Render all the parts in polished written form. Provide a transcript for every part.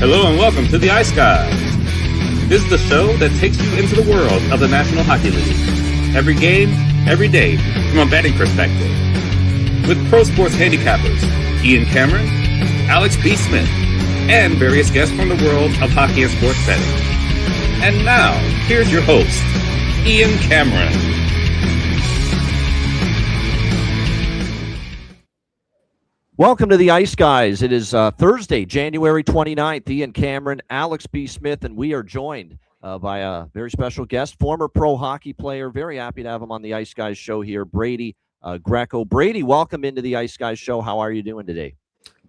Hello and welcome to the Ice Guys. This is the show that takes you into the world of the National Hockey League. Every game, every day, from a betting perspective. With pro sports handicappers, Ian Cameron, Alex B. Smith, and various guests from the world of hockey and sports betting. And now, here's your host, Ian Cameron. Welcome to the Ice Guys. It is Thursday, January 29th. Ian Cameron, Alex B. Smith, and we are joined by a very special guest, former pro hockey player. Very happy to have him on the Ice Guys show here, Brady Greco. Brady, welcome into the Ice Guys show. How are you doing today?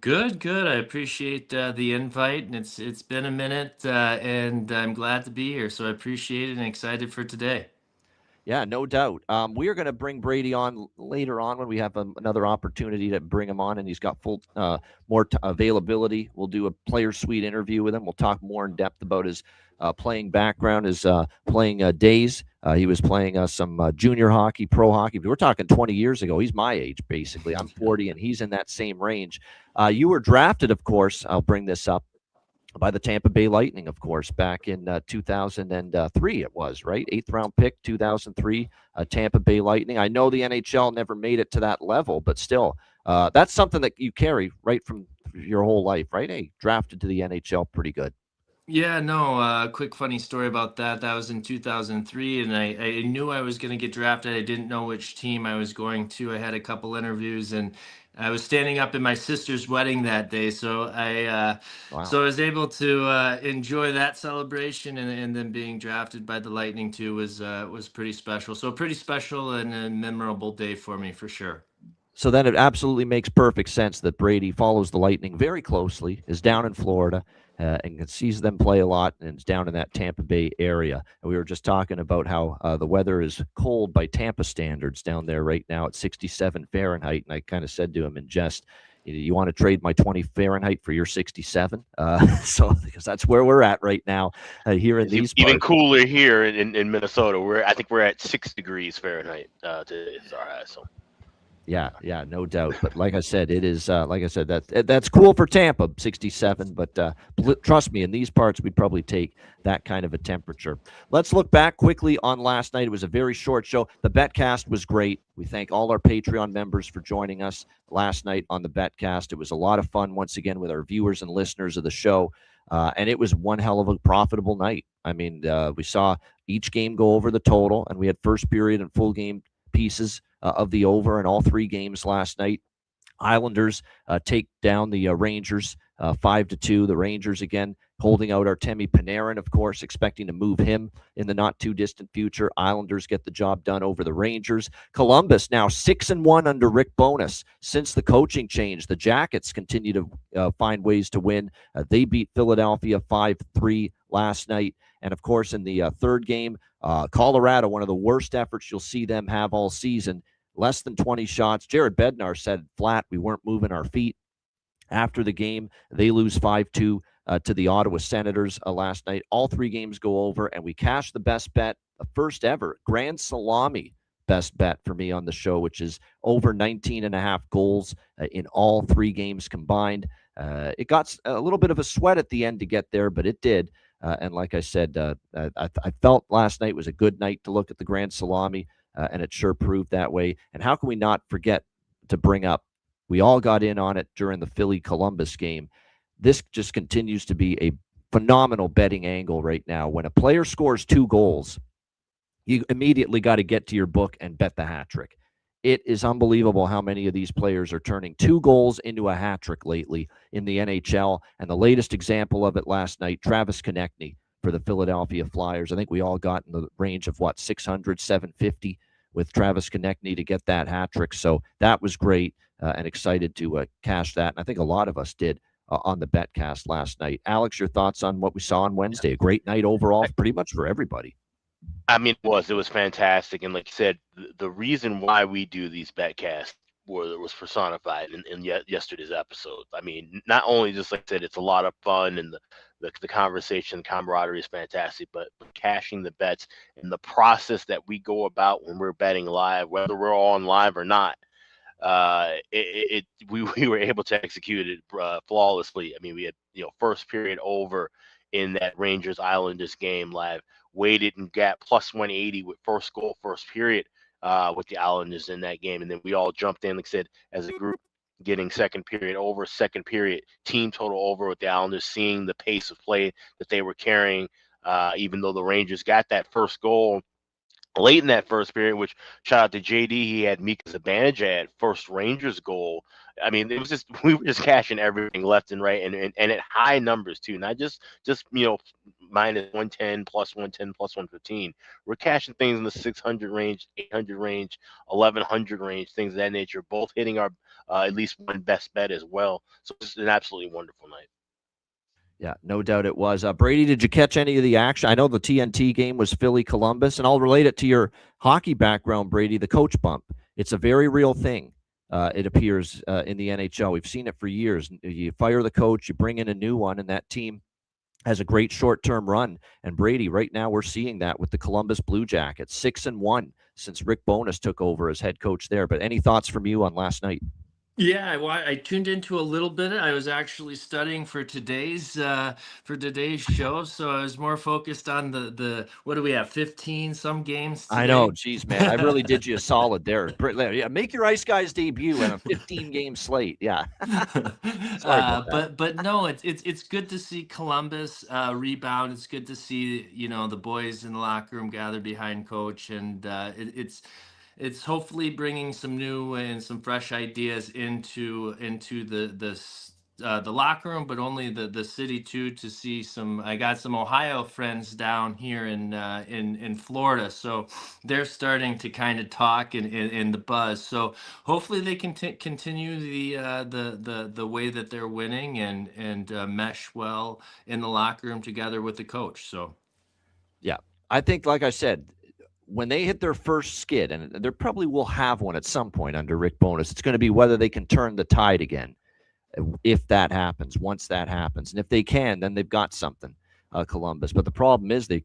Good. I appreciate the invite, and it's been a minute, and I'm glad to be here. So I appreciate it and excited for today. Yeah, no doubt. We are going to bring Brady on later on when we have another opportunity to bring him on, and he's got full more availability. We'll do a player suite interview with him. We'll talk more in depth about his playing background, his playing days. He was playing some junior hockey, pro hockey. We're talking 20 years ago. He's my age, basically. I'm 40, and he's in that same range. You were drafted, of course. I'll bring this up. By the Tampa Bay Lightning, of course, back in 2003 it was, right? 8th round pick, 2003, Tampa Bay Lightning. I know the NHL never made it to that level, but still, that's something that you carry right from your whole life, right? Hey, drafted to the NHL, pretty good. Yeah, no, quick funny story about that. That was in 2003, and I knew I was going to get drafted. I didn't know which team I was going to. I had a couple interviews, and I was standing up in my sister's wedding that day, so I was able to enjoy that celebration, and then being drafted by the Lightning too was pretty special. So a pretty special and a memorable day for me for sure. So then it absolutely makes perfect sense that Brady follows the Lightning very closely, is down in Florida, and sees them play a lot, and is down in that Tampa Bay area. And we were just talking about how the weather is cold by Tampa standards down there right now at 67 Fahrenheit. And I kind of said to him in jest, you want to trade my 20 Fahrenheit for your 67? Because that's where we're at right now here in these parts. Even cooler here in Minnesota. I think we're at 6 degrees Fahrenheit today. So. Yeah, no doubt. But like I said, it is that's cool for Tampa, 67. But trust me, in these parts, we'd probably take that kind of a temperature. Let's look back quickly on last night. It was a very short show. The Betcast was great. We thank all our Patreon members for joining us last night on the Betcast. It was a lot of fun once again with our viewers and listeners of the show. And it was one hell of a profitable night. I mean, we saw each game go over the total, and we had first period and full game pieces of the over in all three games last night. Islanders take down the Rangers 5-2. The Rangers again holding out Artemi Panarin, of course, expecting to move him in the not too distant future. Islanders get the job done over the Rangers. Columbus now 6-1 under Rick Bowness since the coaching change. The Jackets continue to find ways to win. They beat Philadelphia 5-3 last night. And of course, in the third game, Colorado, one of the worst efforts you'll see them have all season. Less than 20 shots. Jared Bednar said flat, we weren't moving our feet. After the game, they lose 5-2 to the Ottawa Senators last night. All three games go over, and we cash the best bet, the first ever Grand Salami best bet for me on the show, which is over 19.5 goals in all three games combined. It got a little bit of a sweat at the end to get there, but it did. And like I said, I felt last night was a good night to look at the Grand Salami. And it sure proved that way. And how can we not forget to bring up, we all got in on it during the Philly-Columbus game. This just continues to be a phenomenal betting angle right now. When a player scores 2 goals, you immediately got to get to your book and bet the hat trick. It is unbelievable how many of these players are turning 2 goals into a hat trick lately in the NHL. And the latest example of it last night, Travis Konechny for the Philadelphia Flyers. I think we all got in the range of 600, 750 with Travis Konechny to get that hat trick. So that was great and excited to cash that. And I think a lot of us did on the Betcast last night. Alex, your thoughts on what we saw on Wednesday? A great night overall, pretty much for everybody. I mean, it was fantastic. And like you said, the reason why we do these Betcasts was personified in yesterday's episode. I mean, not only just like I said, it's a lot of fun and the conversation, camaraderie is fantastic, but cashing the bets and the process that we go about when we're betting live, whether we're on live or not, we were able to execute it flawlessly. I mean, we had first period over in that Rangers Islanders game live, waited and got plus 180 with first goal, first period with the Islanders in that game, and then we all jumped in, like I said, as a group, getting second period over, second period team total over with the Islanders, seeing the pace of play that they were carrying, even though the Rangers got that first goal late in that first period, which shout out to JD, he had Mika's advantage at first Rangers goal. I mean, it was just we were just cashing everything left and right, and at high numbers too, not just minus 110, plus 110, plus 115. We're cashing things in the 600 range, 800 range, 1100 range, things of that nature, both hitting our at least one best bet as well. So it's an absolutely wonderful night. Yeah, no doubt it was. Brady, did you catch any of the action? I know the TNT game was Philly-Columbus, and I'll relate it to your hockey background, Brady, the coach bump. It's a very real thing, it appears, in the NHL. We've seen it for years. You fire the coach, you bring in a new one, and that team has a great short-term run. And Brady, right now we're seeing that with the Columbus Blue Jackets, 6-1 since Rick Bowness took over as head coach there. But any thoughts from you on last night? Yeah, well, I tuned into a little bit. I was actually studying for today's show, so I was more focused on the what do we have, 15 some games today? I know, geez, man, I really did you a solid there. Yeah, make your Ice Guys debut on a 15-game slate. Yeah, sorry about that. But no, it's good to see Columbus rebound. It's good to see the boys in the locker room gather behind coach, and it's hopefully bringing some new and some fresh ideas into the locker room, but only the city too, to see some. I got some Ohio friends down here in Florida, so they're starting to kind of talk in the buzz. So hopefully they can continue the way that they're winning and mesh well in the locker room together with the coach. So yeah, I think, like I said, when they hit their first skid, and they probably will have one at some point under Rick Bowness, it's going to be whether they can turn the tide again. If that happens, once that happens, and if they can, then they've got something, Columbus. But the problem is they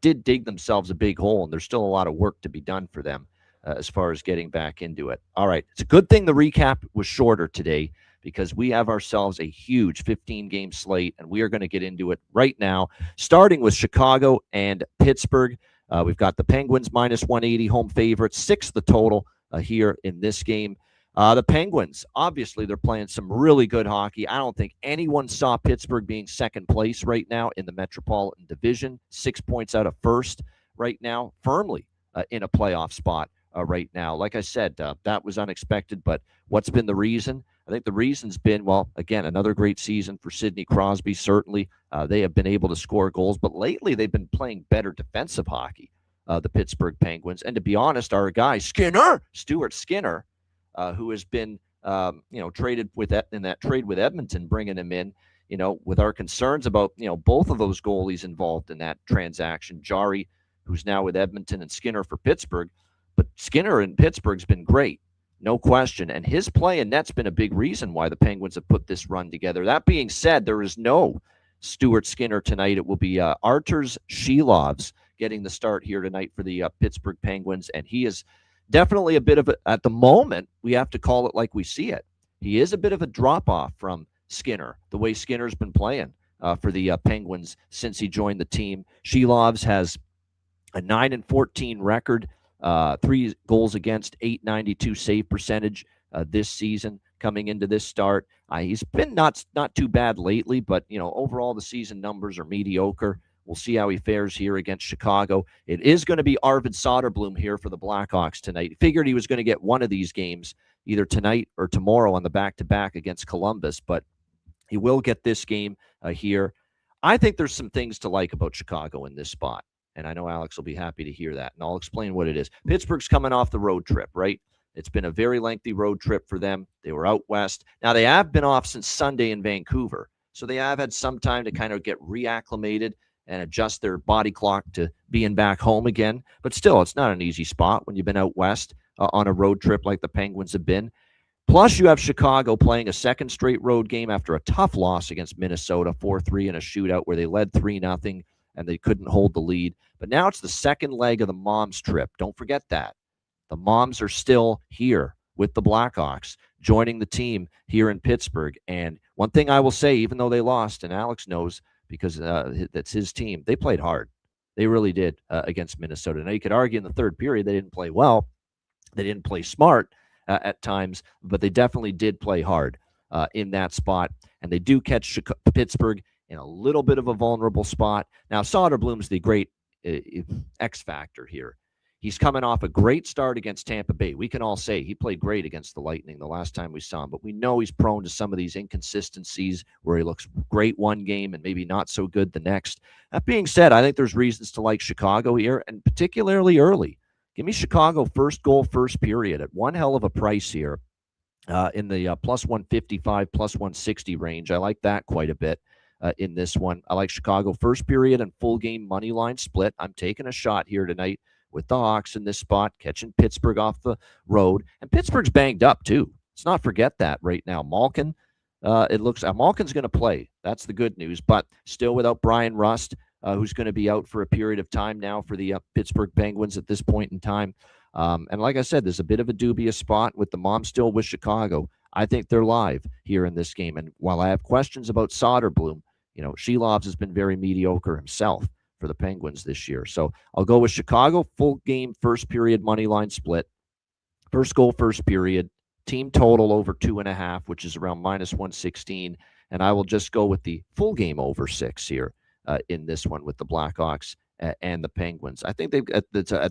did dig themselves a big hole, and there's still a lot of work to be done for them as far as getting back into it. All right, it's a good thing the recap was shorter today, because we have ourselves a huge 15-game slate, and we are going to get into it right now, starting with Chicago and Pittsburgh. We've got the Penguins minus 180 home favorites, 6 the total here in this game. The Penguins, obviously, they're playing some really good hockey. I don't think anyone saw Pittsburgh being second place right now in the Metropolitan Division, 6 points out of first right now, firmly in a playoff spot right now. Like I said, that was unexpected, but what's been the reason? I think the reason's been, well, again, another great season for Sidney Crosby. Certainly, they have been able to score goals, but lately they've been playing better defensive hockey, the Pittsburgh Penguins. And to be honest, our guy, Stuart Skinner, who has been, traded in that trade with Edmonton, bringing him in, with our concerns about, both of those goalies involved in that transaction, Jari, who's now with Edmonton, and Skinner for Pittsburgh. But Skinner in Pittsburgh's been great, no question. And his play in net's been a big reason why the Penguins have put this run together. That being said, there is no Stuart Skinner tonight. It will be Arturs Shilovs getting the start here tonight for the Pittsburgh Penguins. And he is definitely a bit of at the moment, we have to call it like we see it. He is a bit of a drop-off from Skinner, the way Skinner's been playing for the Penguins since he joined the team. Shilovs has a 9-14 record, 3 goals against, .892 save percentage this season coming into this start. He's been not too bad lately, but overall the season numbers are mediocre. We'll see how he fares here against Chicago. It is going to be Arvid Soderblom here for the Blackhawks tonight. He figured he was going to get one of these games either tonight or tomorrow on the back-to-back against Columbus, but he will get this game here. I think there's some things to like about Chicago in this spot, and I know Alex will be happy to hear that, and I'll explain what it is. Pittsburgh's coming off the road trip, right? It's been a very lengthy road trip for them. They were out west. Now, they have been off since Sunday in Vancouver, so they have had some time to kind of get reacclimated and adjust their body clock to being back home again. But still, it's not an easy spot when you've been out west on a road trip like the Penguins have been. Plus, you have Chicago playing a second straight road game after a tough loss against Minnesota, 4-3 in a shootout where they led 3-0 and they couldn't hold the lead. But now it's the second leg of the Moms trip. Don't forget that. The Moms are still here with the Blackhawks, joining the team here in Pittsburgh. And one thing I will say, even though they lost, and Alex knows because that's his team, they played hard. They really did against Minnesota. Now, you could argue in the third period they didn't play well. They didn't play smart at times, but they definitely did play hard in that spot. And they do catch Pittsburgh in a little bit of a vulnerable spot. Now, Soderblom's the great X factor here. He's coming off a great start against Tampa Bay. We can all say he played great against the Lightning the last time we saw him, but we know he's prone to some of these inconsistencies where he looks great one game and maybe not so good the next. That being said, I think there's reasons to like Chicago here, and particularly early. Give me Chicago first goal, first period at one hell of a price here in the plus 155, plus 160 range. I like that quite a bit in this one. I like Chicago first period and full game money line split. I'm taking a shot here tonight with the Hawks in this spot, catching Pittsburgh off the road. And Pittsburgh's banged up, too. Let's not forget that right now. Malkin, it looks Malkin's going to play. That's the good news, but still without Brian Rust, who's going to be out for a period of time now for the Pittsburgh Penguins at this point in time. And like I said, there's a bit of a dubious spot with the mom still with Chicago. I think they're live here in this game. And while I have questions about Soderblom, Shelovs has been very mediocre himself for the Penguins this year. So I'll go with Chicago full game first period money line split. First goal, first period. Team total over 2.5, which is around minus 116. And I will just go with the full game over 6 here in this one with the Blackhawks and the Penguins. I think at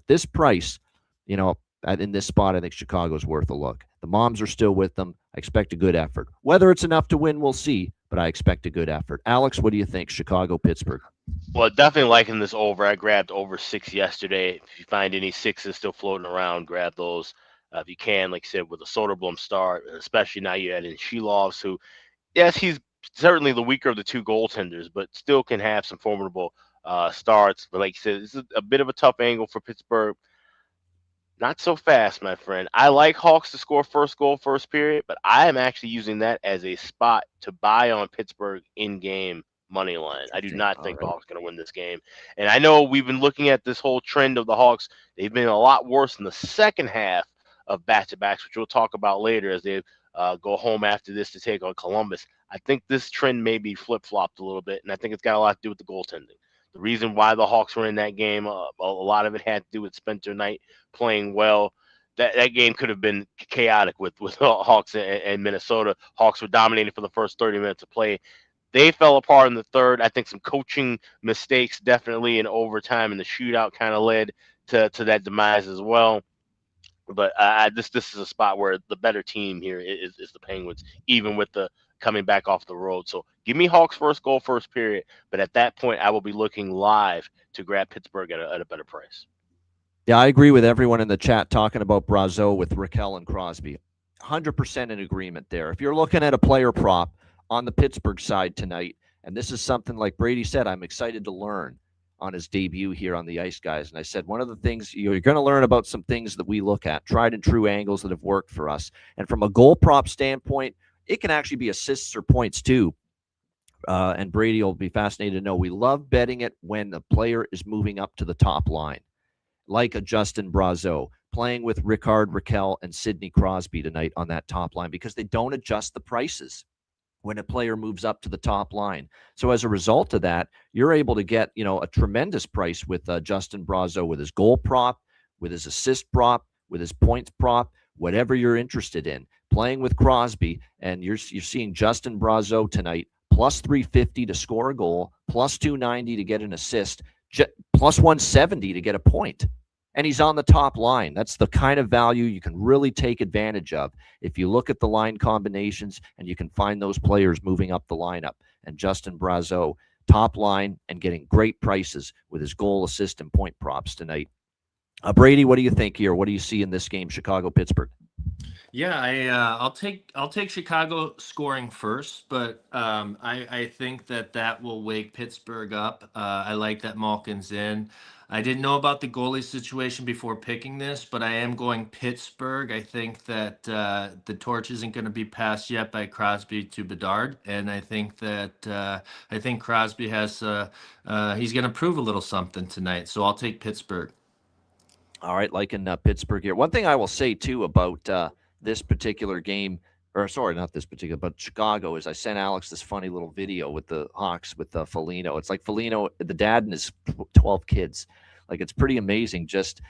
this price, in this spot, I think Chicago's worth a look. The Moms are still with them. I expect a good effort. Whether it's enough to win, we'll see, but I expect a good effort. Alex, what do you think? Chicago, Pittsburgh? Well, definitely liking this over. I grabbed over 6 yesterday. If you find any 6s still floating around, grab those if you can. Like I said, with a Soderblom start, especially now you add in Shelovs, who, yes, he's certainly the weaker of the two goaltenders, but still can have some formidable starts. But like you said, this is a bit of a tough angle for Pittsburgh. Not so fast, my friend. I like Hawks to score first goal, first period, but I am actually using that as a spot to buy on Pittsburgh in-game money line. I do not think the Hawks are going to win this game. And I know we've been looking at this whole trend of the Hawks. They've been a lot worse in the second half of back-to-backs, which we'll talk about later as they go home after this to take on Columbus. I think this trend may be flip-flopped a little bit, and I think it's got a lot to do with the goaltending. The reason why the Hawks were in that game, a lot of it had to do with Spencer Knight playing well. That game could have been chaotic with Hawks and Minnesota. Hawks were dominating for the first 30 minutes of play. They fell apart in the third. I think some coaching mistakes definitely in overtime, and the shootout kind of led to that demise as well. But this is a spot where the better team here is the Penguins, even with the coming back off the road. So give me Hawks first goal, first period. But at that point, I will be looking live to grab Pittsburgh at a better price. Yeah, I agree with everyone in the chat talking about Brazeau with Raquel and Crosby. 100% in agreement there. If you're looking at a player prop on the Pittsburgh side tonight, and this is something like Brady said, I'm excited to learn on his debut here on the Ice Guys. And I said, one of the things you're going to learn about some things that we look at, tried and true angles that have worked for us. And from a goal prop standpoint, it can actually be assists or points too. And Brady will be fascinated to know we love betting it when the player is moving up to the top line, like a Justin Brazeau, playing with Rickard Rakell and Sidney Crosby tonight on that top line because they don't adjust the prices when a player moves up to the top line. So as a result of that, you're able to get, a tremendous price with Justin Brazeau with his goal prop, with his assist prop, with his points prop, whatever you're interested in. Playing with Crosby, and you're seeing Justin Brazeau tonight, plus 350 to score a goal, plus 290 to get an assist, plus 170 to get a point. And he's on the top line. That's the kind of value you can really take advantage of if you look at the line combinations and you can find those players moving up the lineup. And Justin Brazeau, top line and getting great prices with his goal, assist, and point props tonight. Brady, what do you think here? What do you see in this game, Chicago-Pittsburgh? Yeah, I'll take Chicago scoring first, but I think that will wake Pittsburgh up. I like that Malkin's in. I didn't know about the goalie situation before picking this, but I am going Pittsburgh. I think that the torch isn't going to be passed yet by Crosby to Bedard, and I think that Crosby has he's going to prove a little something tonight. So I'll take Pittsburgh. All right, liking Pittsburgh here. One thing I will say too about this particular game, or sorry, not this particular, but Chicago, is I sent Alex this funny little video with the Hawks with Foligno. It's like Foligno, the dad, and his 12 kids. Like, it's pretty amazing just,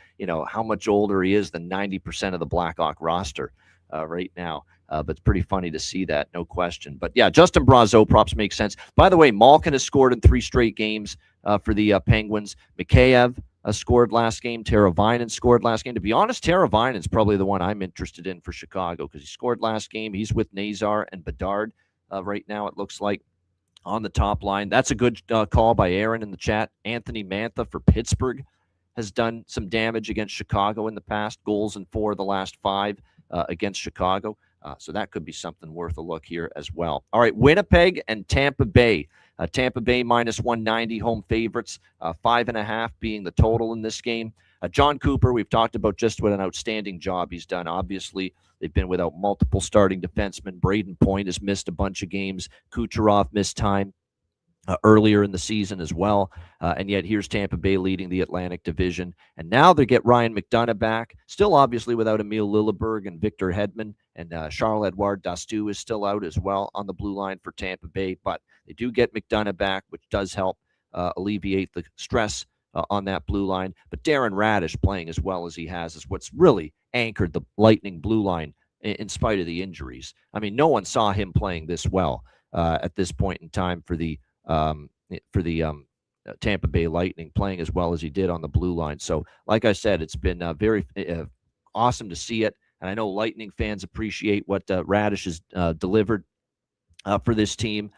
how much older he is than 90% of the Blackhawk roster right now. But it's pretty funny to see that, no question. But yeah, Justin Brazeau props make sense. By the way, Malkin has scored in 3 straight games for the Penguins. Mikheyev scored last game. Teravainen scored last game. To be honest, Teravainen's probably the one I'm interested in for Chicago because he scored last game. He's with Nazar and Bedard right now, it looks like, on the top line. That's a good call by Aaron in the chat. Anthony Mantha for Pittsburgh has done some damage against Chicago in the past. Goals in 4 of the last 5 against Chicago. So that could be something worth a look here as well. All right, Winnipeg and Tampa Bay. Tampa Bay minus 190, home favorites, 5.5 being the total in this game. John Cooper, we've talked about just what an outstanding job he's done. Obviously, they've been without multiple starting defensemen. Braden Point has missed a bunch of games. Kucherov missed time earlier in the season as well. And yet here's Tampa Bay leading the Atlantic Division. And now they get Ryan McDonough back, still obviously without Emil Lilleberg and Victor Hedman. And Charles-Edouard Dastou is still out as well on the blue line for Tampa Bay. But they do get McDonough back, which does help alleviate the stress on that blue line. But Darren Radish playing as well as he has is what's really anchored the Lightning blue line in spite of the injuries. I mean, no one saw him playing this well at this point in time for the Tampa Bay Lightning, playing as well as he did on the blue line. So, like I said, it's been very awesome to see it. And I know Lightning fans appreciate what Radish has delivered for this team.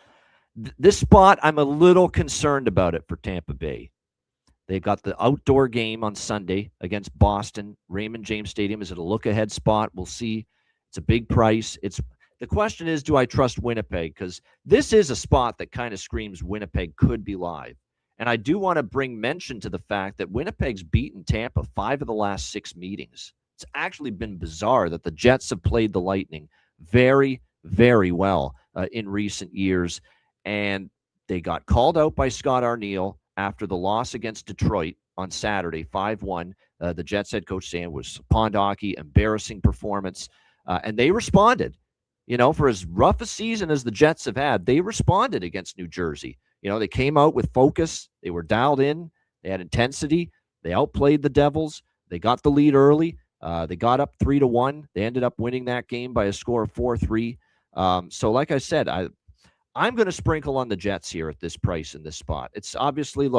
This spot, I'm a little concerned about it for Tampa Bay. They've got the outdoor game on Sunday against Boston. Raymond James Stadium. Is it a look-ahead spot? We'll see. It's a big price. The question is, do I trust Winnipeg? Because this is a spot that kind of screams Winnipeg could be live. And I do want to bring mention to the fact that Winnipeg's beaten Tampa 5 of the last 6 meetings. It's actually been bizarre that the Jets have played the Lightning very, very well in recent years. And they got called out by Scott Arniel after the loss against Detroit on Saturday, 5-1. The Jets head coach saying it was Pondhockey, embarrassing performance. And they responded. For as rough a season as the Jets have had, they responded against New Jersey. They came out with focus. They were dialed in. They had intensity. They outplayed the Devils. They got the lead early. They got up 3-1. They ended up winning that game by a score of 4-3. So like I said, I'm going to sprinkle on the Jets here at this price in this spot. It's obviously,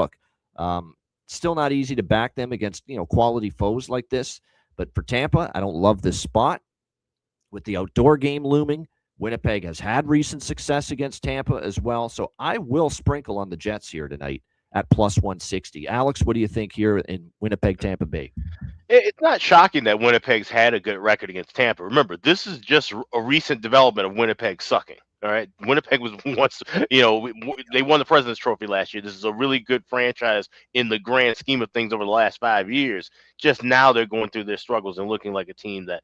still not easy to back them against, quality foes like this. But for Tampa, I don't love this spot. With the outdoor game looming, Winnipeg has had recent success against Tampa as well. So I will sprinkle on the Jets here tonight at plus 160. Alex, what do you think here in Winnipeg, Tampa Bay? It's not shocking that Winnipeg's had a good record against Tampa. Remember, this is just a recent development of Winnipeg sucking. All right. Winnipeg was once, they won the President's Trophy last year. This is a really good franchise in the grand scheme of things over the last 5 years. Just now they're going through their struggles and looking like a team that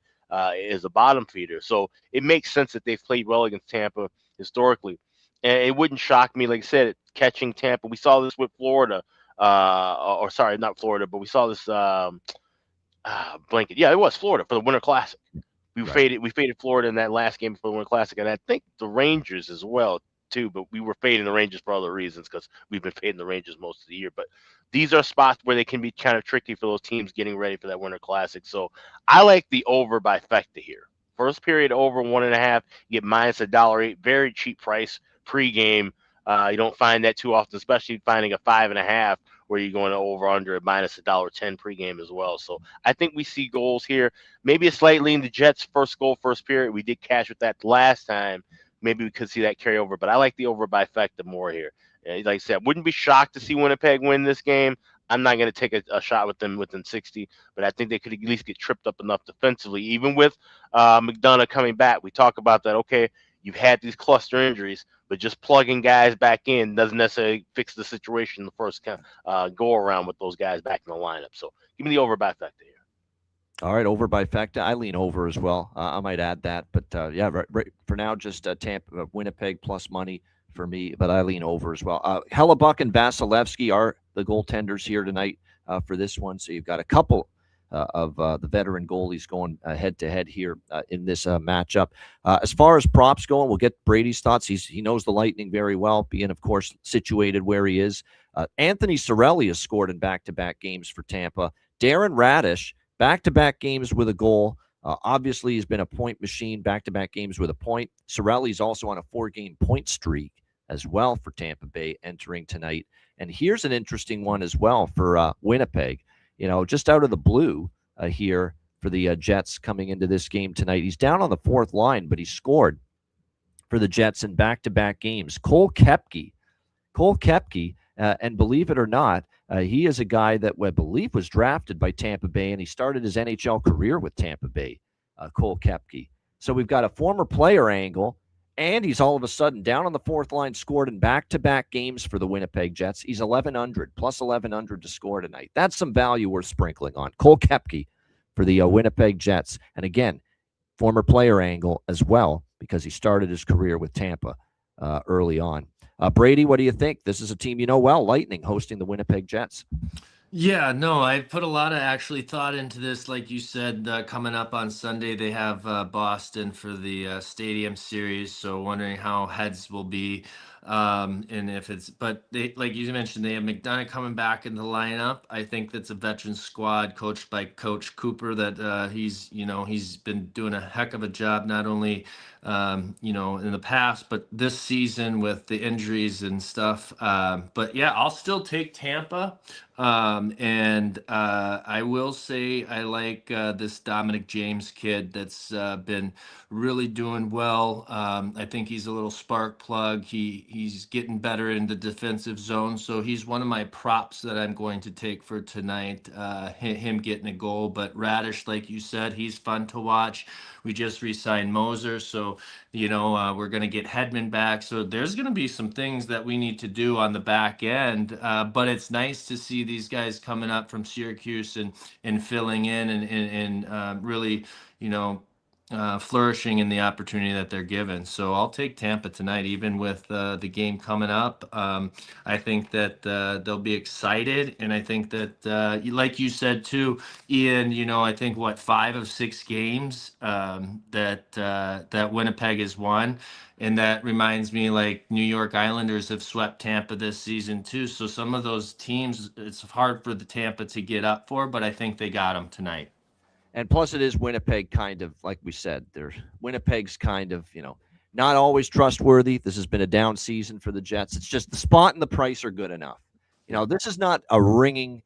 is a bottom feeder. So it makes sense that they've played well against Tampa historically. And it wouldn't shock me, like I said, catching Tampa. We saw this with Florida, or sorry, not Florida, but we saw this blanket. Yeah, it was Florida for the Winter Classic. We faded Florida in that last game for the Winter Classic, and I think the Rangers as well too. But we were fading the Rangers for other reasons because we've been fading the Rangers most of the year. But these are spots where they can be kind of tricky for those teams getting ready for that Winter Classic. So I like the over by Fecta here. First period over 1.5, you get minus $1.08, very cheap price pregame. You don't find that too often, especially finding a 5.5 where you're going over under at minus $1.10 pregame as well. So I think we see goals here. Maybe a slight lean the Jets first goal, first period. We did cash with that last time. Maybe we could see that carry over, but I like the over by Fecta more here. Like I said, wouldn't be shocked to see Winnipeg win this game. I'm not going to take a shot with them within 60, but I think they could at least get tripped up enough defensively, even with McDonough coming back. We talk about that. Okay, you've had these cluster injuries, but just plugging guys back in doesn't necessarily fix the situation the first go around with those guys back in the lineup. So give me the over by Fecta here. All right, over by Fecta. I lean over as well. I might add that, but right for now, just Tampa, Winnipeg plus money for me, but I lean over as well. Hellebuck and Vasilevsky are the goaltenders here tonight for this one. So you've got a couple of the veteran goalies going head to head here in this matchup. As far as props going, we'll get Brady's thoughts. He knows the Lightning very well, being, of course, situated where he is. Anthony Cirelli has scored in back-to-back games for Tampa. Darren Radish, back-to-back games with a goal. Obviously, he's been a point machine, back-to-back games with a point. Cirelli's also on a 4-game point streak as well for Tampa Bay entering tonight. And here's an interesting one as well for Winnipeg. Just out of the blue here for the Jets coming into this game tonight. He's down on the fourth line, but he scored for the Jets in back-to-back games. Cole Koepke, and believe it or not, he is a guy that I believe was drafted by Tampa Bay, and he started his NHL career with Tampa Bay, Cole Koepke. So we've got a former player angle, and he's all of a sudden down on the fourth line, scored in back-to-back games for the Winnipeg Jets. He's 1,100, plus 1,100 to score tonight. That's some value worth sprinkling on. Cole Koepke for the Winnipeg Jets. And again, former player angle as well, because he started his career with Tampa early on. Brady, what do you think? This is a team you know well, Lightning, hosting the Winnipeg Jets. Yeah, no, I put a lot of actually thought into this. Like you said, coming up on Sunday, they have Boston for the Stadium Series. So wondering how heads will be. And if it's, but they, like you mentioned, they have McDonough coming back in the lineup. I think that's a veteran squad coached by Coach Cooper that he's been doing a heck of a job, not only, in the past, but this season with the injuries and stuff. But yeah, I'll still take Tampa. And I will say I like this Dominic James kid that's been really doing well. I think he's a little spark plug. He's getting better in the defensive zone. So he's one of my props that I'm going to take for tonight, him getting a goal. But Radish, like you said, he's fun to watch. We just re-signed Moser. So, we're going to get Hedman back. So there's going to be some things that we need to do on the back end. But it's nice to see these guys coming up from Syracuse and filling in and really, flourishing in the opportunity that they're given. So I'll take Tampa tonight, even with the game coming up. I think that they'll be excited. And I think that, like you said too, Ian, I think 5 of 6 games that Winnipeg has won. And that reminds me, like, New York Islanders have swept Tampa this season too. So some of those teams, it's hard for the Tampa to get up for, but I think they got them tonight. And plus it is Winnipeg, kind of, like we said, Winnipeg's kind of, not always trustworthy. This has been a down season for the Jets. It's just the spot and the price are good enough. This is not a ringing,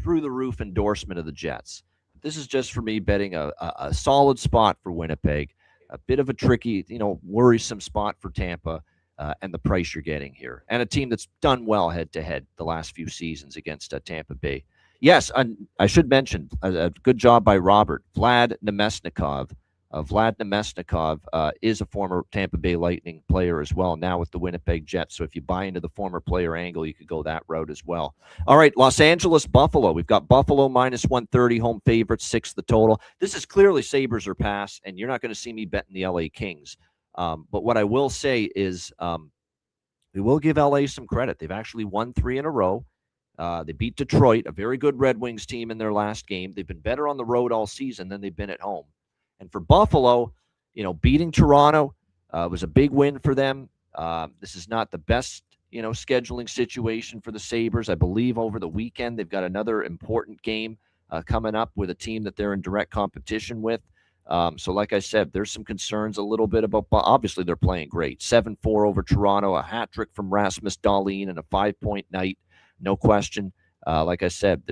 through the roof endorsement of the Jets. This is just for me betting a solid spot for Winnipeg, a bit of a tricky, worrisome spot for Tampa, and the price you're getting here. And a team that's done well head-to-head the last few seasons against Tampa Bay. Yes, I should mention, a good job by Robert. Vlad Nemesnikov is a former Tampa Bay Lightning player as well, now with the Winnipeg Jets. So if you buy into the former player angle, you could go that route as well. All right, Los Angeles, Buffalo. We've got Buffalo minus 130, home favorites, 6 the total. This is clearly Sabres or pass, and you're not going to see me betting the LA Kings. But what I will say is we will give LA some credit. They've actually won 3 in a row. They beat Detroit, a very good Red Wings team, in their last game. They've been better on the road all season than they've been at home. And for Buffalo, beating Toronto was a big win for them. This is not the best, scheduling situation for the Sabres. I believe over the weekend they've got another important game coming up with a team that they're in direct competition with. So like I said, there's some concerns a little bit about, obviously they're playing great. 7-4 over Toronto, a hat trick from Rasmus Dahlin, and a 5-point night. No question. Like I said,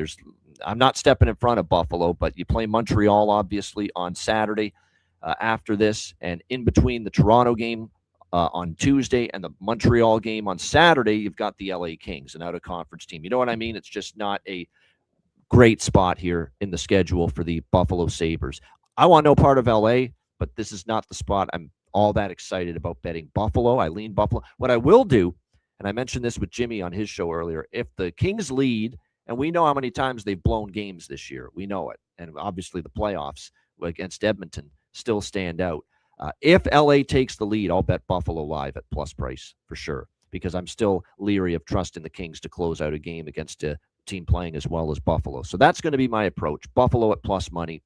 I'm not stepping in front of Buffalo, but you play Montreal, obviously, on Saturday after this. And in between the Toronto game on Tuesday and the Montreal game on Saturday, you've got the LA Kings, an out-of-conference team. You know what I mean? It's just not a great spot here in the schedule for the Buffalo Sabres. I want no part of LA, but this is not the spot I'm all that excited about betting Buffalo. I lean Buffalo. What I will do, and I mentioned this with Jimmy on his show earlier, if the Kings lead, and we know how many times they've blown games this year, we know it, and obviously the playoffs against Edmonton still stand out. If LA takes the lead, I'll bet Buffalo live at plus price for sure, because I'm still leery of trusting the Kings to close out a game against team playing as well as Buffalo. So that's going to be my approach. Buffalo at plus money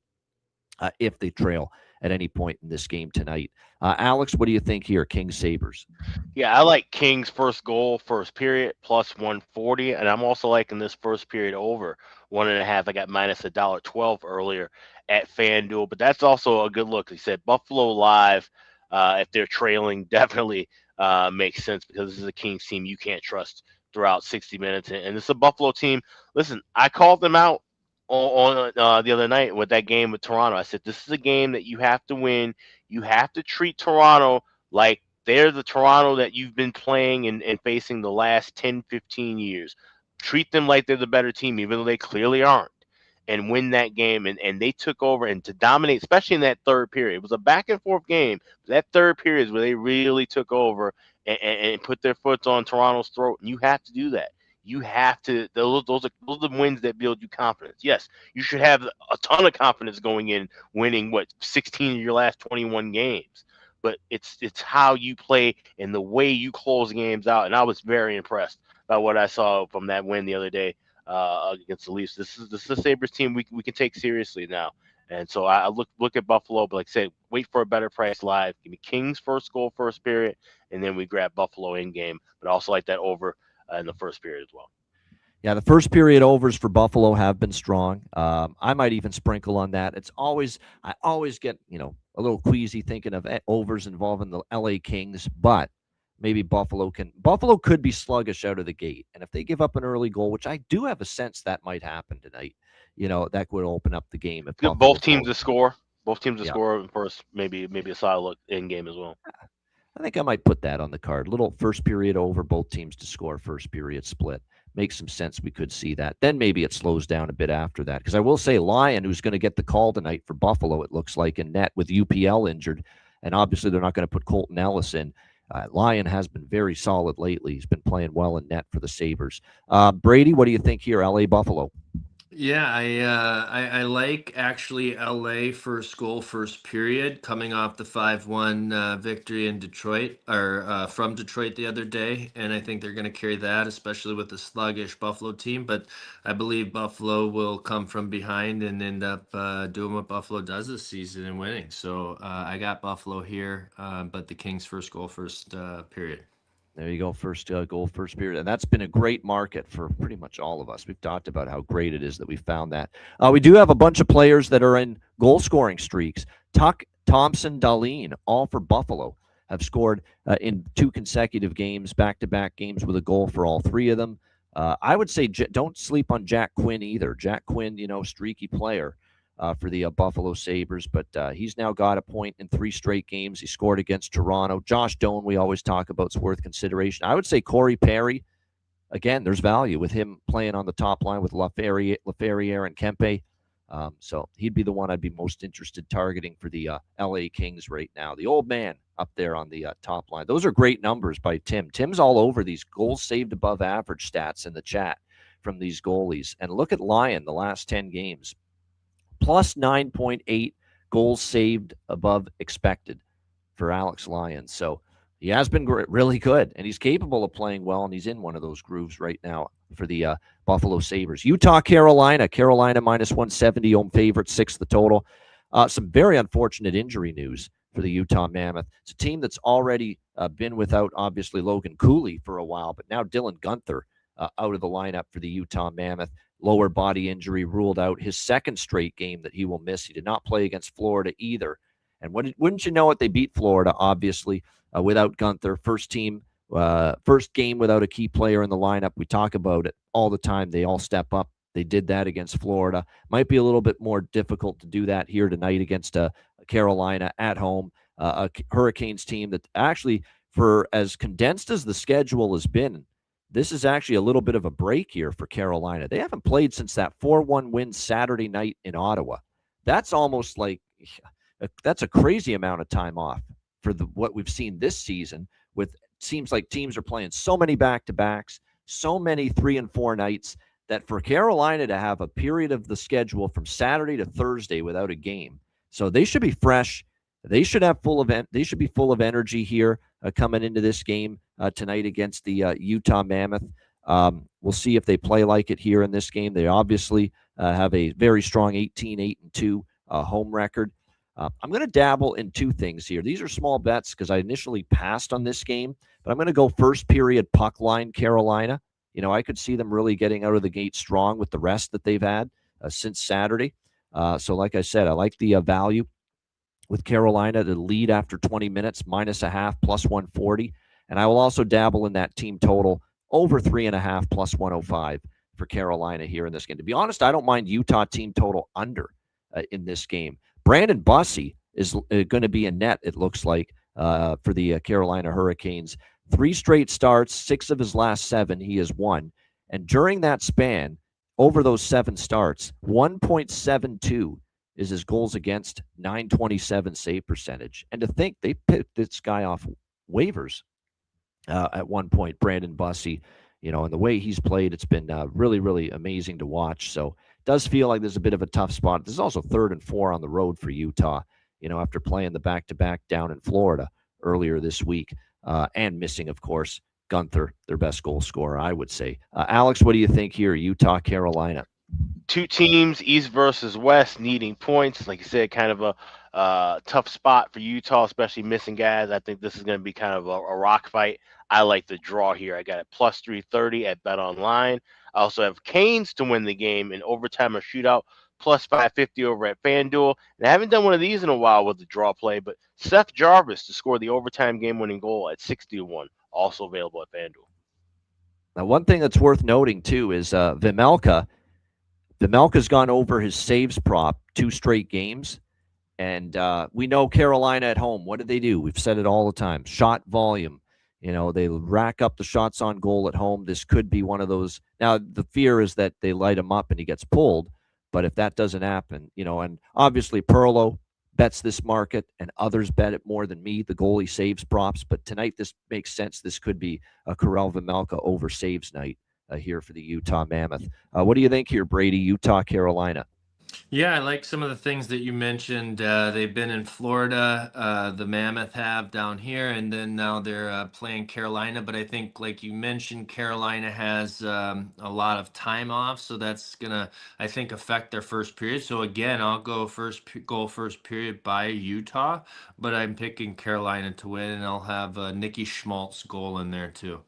if they trail at any point in this game tonight. Alex, what do you think here, Kings Sabres? Yeah, I like Kings first goal, first period, plus 140. And I'm also liking this first period over 1.5. I got minus $1.12 earlier at FanDuel, but that's also a good look. He said Buffalo Live, if they're trailing, definitely makes sense because this is a Kings team you can't trust throughout 60 minutes. And it's a Buffalo team. Listen, I called them out on the other night with that game with Toronto. I said, this is a game that you have to win. You have to treat Toronto like they're the Toronto that you've been playing and facing the last 10, 15 years. Treat them like they're the better team, even though they clearly aren't, and win that game. And they took over and to dominate, especially in that third period. It was a back and forth game. That third period is where they really took over and put their foot on Toronto's throat. And you have to do that. You have to. Those are the wins that build you confidence. Yes, you should have a ton of confidence going in, winning 16 of your last 21 games. But it's how you play and the way you close games out. And I was very impressed by what I saw from that win the other day against the Leafs. This is the Sabres team we can take seriously now. And so I look at Buffalo, but like I said, wait for a better price live. Give me Kings first goal, first period, and then we grab Buffalo in game. But also like that over in the first period as well. Yeah, the first period overs for Buffalo have been strong. I might even sprinkle on that. I always get, a little queasy thinking of overs involving the LA Kings, but maybe Buffalo could be sluggish out of the gate. And if they give up an early goal, which I do have a sense that might happen tonight, that would open up the game. If both teams to score. Both teams to score first, maybe a solid look in game as well. I think I might put that on the card. Little first period over, both teams to score, first period split. Makes some sense. We could see that. Then maybe it slows down a bit after that. Because I will say Lyon, who's going to get the call tonight for Buffalo, it looks like, in net with UPL injured. And obviously they're not going to put Colton Ellis in. Lyon has been very solid lately. He's been playing well in net for the Sabres. Brady, what do you think here, LA Buffalo? Yeah, I like actually LA first goal, first period, coming off the 5-1 victory in Detroit or from Detroit the other day, and I think they're going to carry that, especially with the sluggish Buffalo team. But I believe Buffalo will come from behind and end up doing what Buffalo does this season and winning. So I got Buffalo here, but the Kings first goal, first period. There you go, first goal, first period. And that's been a great market for pretty much all of us. We've talked about how great it is that we found that. We do have a bunch of players that are in goal-scoring streaks. Tuck, Thompson, Dahlin, all for Buffalo, have scored in 2 consecutive games, back-to-back games with a goal for all 3 of them. I would say don't sleep on Jack Quinn either. Jack Quinn, streaky player for the Buffalo Sabres, but he's now got a point in 3 straight games. He scored against Toronto. Josh Doan, we always talk about, is worth consideration. I would say Corey Perry, again, there's value with him playing on the top line with Laferriere and Kempe. So he'd be the one I'd be most interested targeting for the LA Kings right now. The old man up there on the top line. Those are great numbers by Tim. Tim's all over these goals saved above average stats in the chat from these goalies. And look at Lyon, the last 10 games. Plus 9.8 goals saved above expected for Alex Lyon. So he has been really good, and he's capable of playing well, and he's in one of those grooves right now for the Buffalo Sabres. Utah, Carolina. Carolina minus 170, home favorite, 6 the total. Some very unfortunate injury news for the Utah Mammoth. It's a team that's already been without, obviously, Logan Cooley for a while, but now Dylan Guenther out of the lineup for the Utah Mammoth. Lower body injury ruled out. His second straight game that he will miss. He did not play against Florida either. And wouldn't you know it, they beat Florida, obviously, without Guenther. First game without a key player in the lineup. We talk about it all the time. They all step up. They did that against Florida. Might be a little bit more difficult to do that here tonight against Carolina at home. A Hurricanes team that actually, for as condensed as the schedule has been, this is actually a little bit of a break here for Carolina. They haven't played since that 4-1 win Saturday night in Ottawa. That's almost like that's a crazy amount of time off for what we've seen this season. With seems like teams are playing so many back-to-backs, so many 3 and 4 nights, that for Carolina to have a period of the schedule from Saturday to Thursday without a game, so they should be fresh. They should have They should be full of energy here coming into this game tonight against the Utah Mammoth. We'll see if they play like it here in this game. They obviously have a very strong 18-8-2 home record. I'm going to dabble in two things here. These are small bets because I initially passed on this game, but I'm going to go first period puck line Carolina. I could see them really getting out of the gate strong with the rest that they've had since Saturday. So like I said, I like the value with Carolina to lead after 20 minutes, -0.5, +140. And I will also dabble in that team total over 3.5, +105 for Carolina here in this game. To be honest, I don't mind Utah team total under in this game. Brandon Bussey is going to be a net, it looks like, for the Carolina Hurricanes. 3 straight starts, 6 of his last 7, he has won. And during that span, over those 7 starts, 1.72 is his goals against, 927 save percentage. And to think they picked this guy off waivers at one point, Brandon Bussey, and the way he's played, it's been really, really amazing to watch. So it does feel like there's a bit of a tough spot. This is also 3rd and 4 on the road for Utah, after playing the back-to-back down in Florida earlier this week and missing, of course, Gunther, their best goal scorer, I would say. Alex, what do you think here, Utah, Carolina? 2 teams, East versus West, needing points. Like you said, kind of a tough spot for Utah, especially missing guys. I think this is going to be kind of a rock fight. I like the draw here. I got it +330 at BetOnline. I also have Canes to win the game in overtime or shootout, +550 over at FanDuel. And I haven't done one of these in a while with the draw play, but Seth Jarvis to score the overtime game-winning goal at 60-1, also available at FanDuel. Now, one thing that's worth noting, too, is Vejmelka's gone over his saves prop 2 straight games. And we know Carolina at home. What do? We've said it all the time. Shot volume. They rack up the shots on goal at home. This could be one of those. Now, the fear is that they light him up and he gets pulled. But if that doesn't happen, and obviously Perlo bets this market and others bet it more than me, the goalie saves props. But tonight, this makes sense. This could be a Karel Vejmelka over saves night here for the Utah Mammoth. What do you think here, Brady? Utah, Carolina. Yeah, I like some of the things that you mentioned. They've been in Florida, the Mammoth have down here, and then now they're playing Carolina. But I think, like you mentioned, Carolina has a lot of time off, so that's gonna, I think, affect their first period. So again, I'll go first period by Utah, but I'm picking Carolina to win, and I'll have Nicky Schmaltz goal in there too.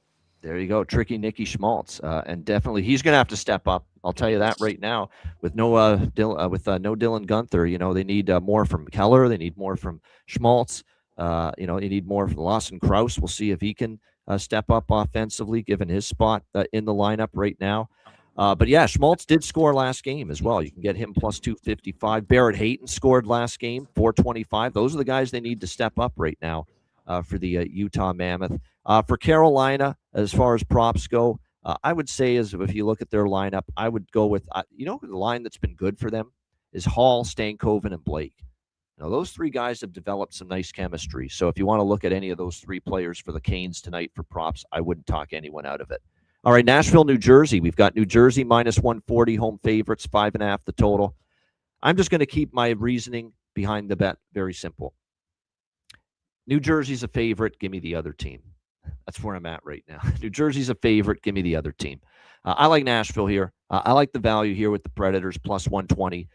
There you go, tricky Nicky Schmaltz, and definitely he's going to have to step up. I'll tell you that right now. With no Dylan Gunther, they need more from Keller. They need more from Schmaltz. They need more from Lawson Krause. We'll see if he can step up offensively, given his spot in the lineup right now. But yeah, Schmaltz did score last game as well. You can get him +255. Barrett Hayton scored last game, 425. Those are the guys they need to step up right now for the Utah Mammoth. For Carolina, as far as props go, I would say if you look at their lineup, I would go with, the line that's been good for them is Hall, Stankoven, and Blake. Now, those 3 guys have developed some nice chemistry. So if you want to look at any of those 3 players for the Canes tonight for props, I wouldn't talk anyone out of it. All right, Nashville, New Jersey. We've got New Jersey -140, home favorites, 5.5 the total. I'm just going to keep my reasoning behind the bet very simple. New Jersey's a favorite. Give me the other team. That's where I'm at right now. New Jersey's a favorite. Give me the other team. I like Nashville here. I like the value here with the Predators +120.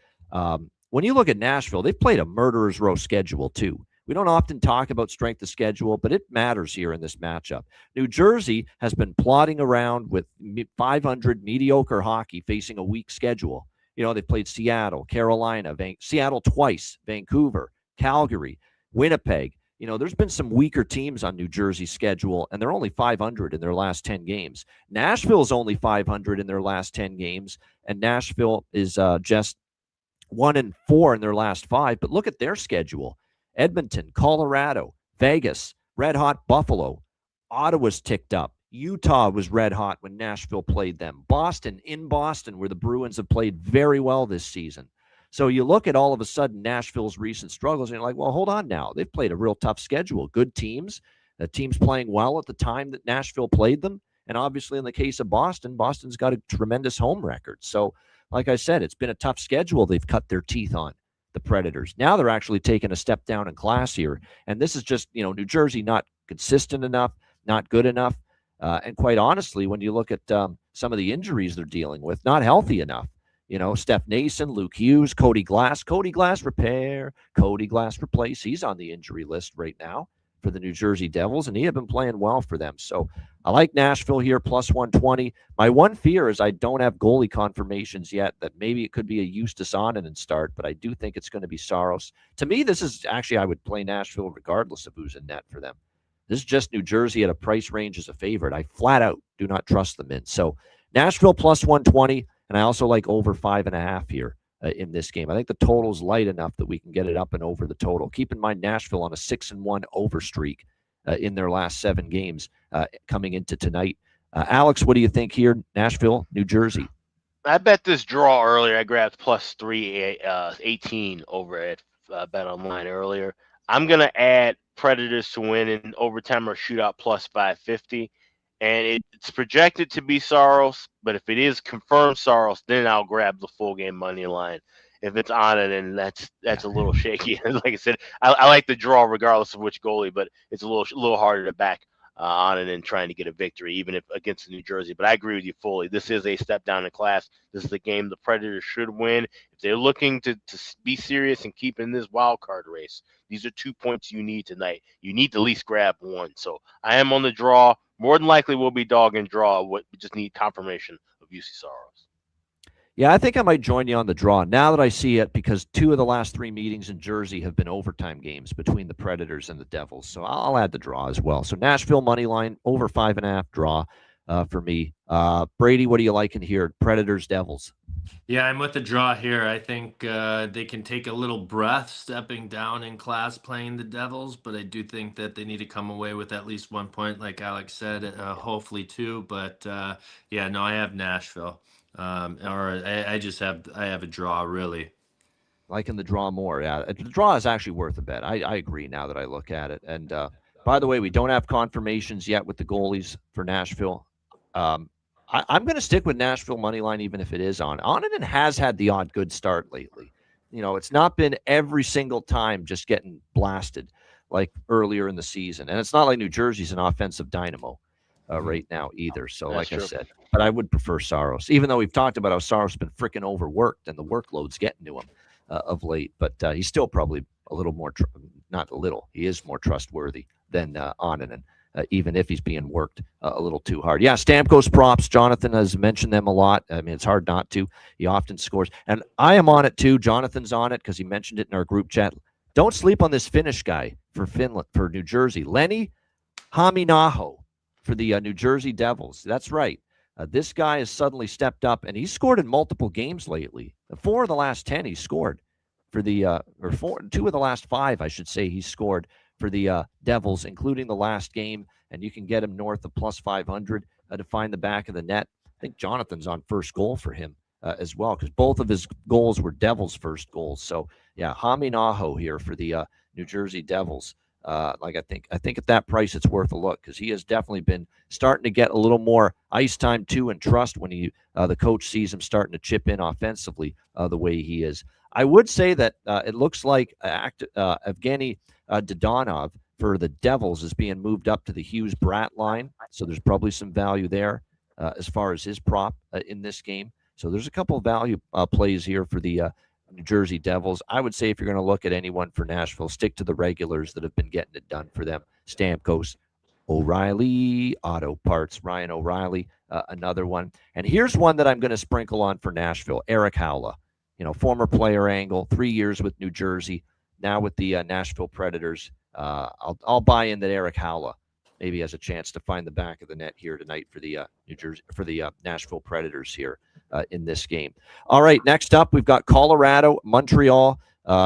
When you look at Nashville, they've played a murderer's row schedule too. We don't often talk about strength of schedule, but it matters here in this matchup. New Jersey has been plodding around with 500 mediocre hockey, facing a weak schedule. They played Seattle, Carolina, Seattle twice, Vancouver, Calgary, Winnipeg. There's been some weaker teams on New Jersey's schedule, and they're only 500 in their last 10 games. Nashville's only 500 in their last 10 games, and Nashville is just 1-4 in their last 5. But look at their schedule. Edmonton, Colorado, Vegas, red-hot Buffalo. Ottawa's ticked up. Utah was red-hot when Nashville played them. Boston, where the Bruins have played very well this season. So you look at all of a sudden Nashville's recent struggles, and you're like, well, hold on now. They've played a real tough schedule. Good teams. The teams playing well at the time that Nashville played them. And obviously in the case of Boston, Boston's got a tremendous home record. So like I said, it's been a tough schedule they've cut their teeth on, the Predators. Now they're actually taking a step down in class here. And this is just, New Jersey not consistent enough, not good enough. And quite honestly, when you look at some of the injuries they're dealing with, not healthy enough. Steph Nason, Luke Hughes, Cody Glass repair, Cody Glass replace. He's on the injury list right now for the New Jersey Devils, and he had been playing well for them. So I like Nashville here, plus 120. My one fear is I don't have goalie confirmations yet, that maybe it could be a Justus Onanen start, but I do think it's going to be Saros. To me, this is actually, I would play Nashville regardless of who's in net for them. This is just New Jersey at a price range as a favorite. I flat out do not trust them in. So Nashville plus 120, and I also like over 5.5 here in this game. I think the total's light enough that we can get it up and over the total. Keep in mind, Nashville on a 6-1 over streak in their last 7 games coming into tonight. Alex, what do you think here? Nashville, New Jersey. I bet this draw earlier. I grabbed plus 318 over at Bet Online earlier. I'm going to add Predators to win in overtime or shootout plus 550. And it's projected to be Saros, but if it is confirmed Saros, then I'll grab the full game money line. If it's on it, then that's a little shaky. Like I said, I like the draw regardless of which goalie, but it's a little harder to back on it and trying to get a victory, even if against New Jersey. But I agree with you fully. This is a step down in class. This is the game the Predators should win. If they're looking to be serious and keep in this wild card race, these are 2 points you need tonight. You need to at least grab one. So I am on the draw. More than likely we'll be dog and draw. We just need confirmation of UC Saros. Yeah, I think I might join you on the draw now that I see it, because 2 of the last 3 meetings in Jersey have been overtime games between the Predators and the Devils. So I'll add the draw as well. So Nashville money line over 5.5 draw for me. Brady, what do you like in here? Predators, Devils. Yeah, I'm with the draw here. I think they can take a little breath stepping down in class playing the Devils, but I do think that they need to come away with at least 1 point, like Alex said, hopefully 2. But yeah, no, I have Nashville. Or I have a draw, really. Liking the draw more. Yeah, the draw is actually worth a bet. I agree now that I look at it. And by the way, we don't have confirmations yet with the goalies for Nashville. I'm going to stick with Nashville money line, even if it is on. Onanen has had the odd good start lately. It's not been every single time just getting blasted like earlier in the season. And it's not like New Jersey's an offensive dynamo right now either. So That's like true. I said, but I would prefer Saros, even though we've talked about how Saros has been freaking overworked and the workload's getting to him of late. But he's still probably a little more, not a little, he is more trustworthy than Onanen. Even if he's being worked a little too hard. Yeah, Stamkos props. Jonathan has mentioned them a lot. I mean, it's hard not to. He often scores. And I am on it too. Jonathan's on it because he mentioned it in our group chat. Don't sleep on this Finnish guy for Finland, for New Jersey. Lenny Haminaho for the New Jersey Devils. That's right. This guy has suddenly stepped up, and he's scored in multiple games lately. 4 of the last 10 he's scored for the, 2 of the last 5, I should say, he's scored for the Devils, including the last game, and you can get him north of plus 500 to find the back of the net. I think Jonathan's on first goal for him as well, because both of his goals were Devils' first goals. So, yeah, Haminaho here for the New Jersey Devils. I think at that price, it's worth a look, because he has definitely been starting to get a little more ice time too, and trust when the coach sees him starting to chip in offensively the way he is. I would say that it looks like Evgeny Dodonov for the Devils is being moved up to the Hughes-Bratt line, so there's probably some value there as far as his prop in this game. So there's a couple of value plays here for the New Jersey Devils. I would say if you're going to look at anyone for Nashville, stick to the regulars that have been getting it done for them. Stamkos, O'Reilly, Auto Parts, Ryan O'Reilly, another one. And here's one that I'm going to sprinkle on for Nashville, Eric Howla. Former player angle, 3 years with New Jersey, now with the Nashville Predators. I'll buy in that Eric Howla maybe has a chance to find the back of the net here tonight for the Nashville Predators here in this game. All right, next up we've got Colorado, Montreal.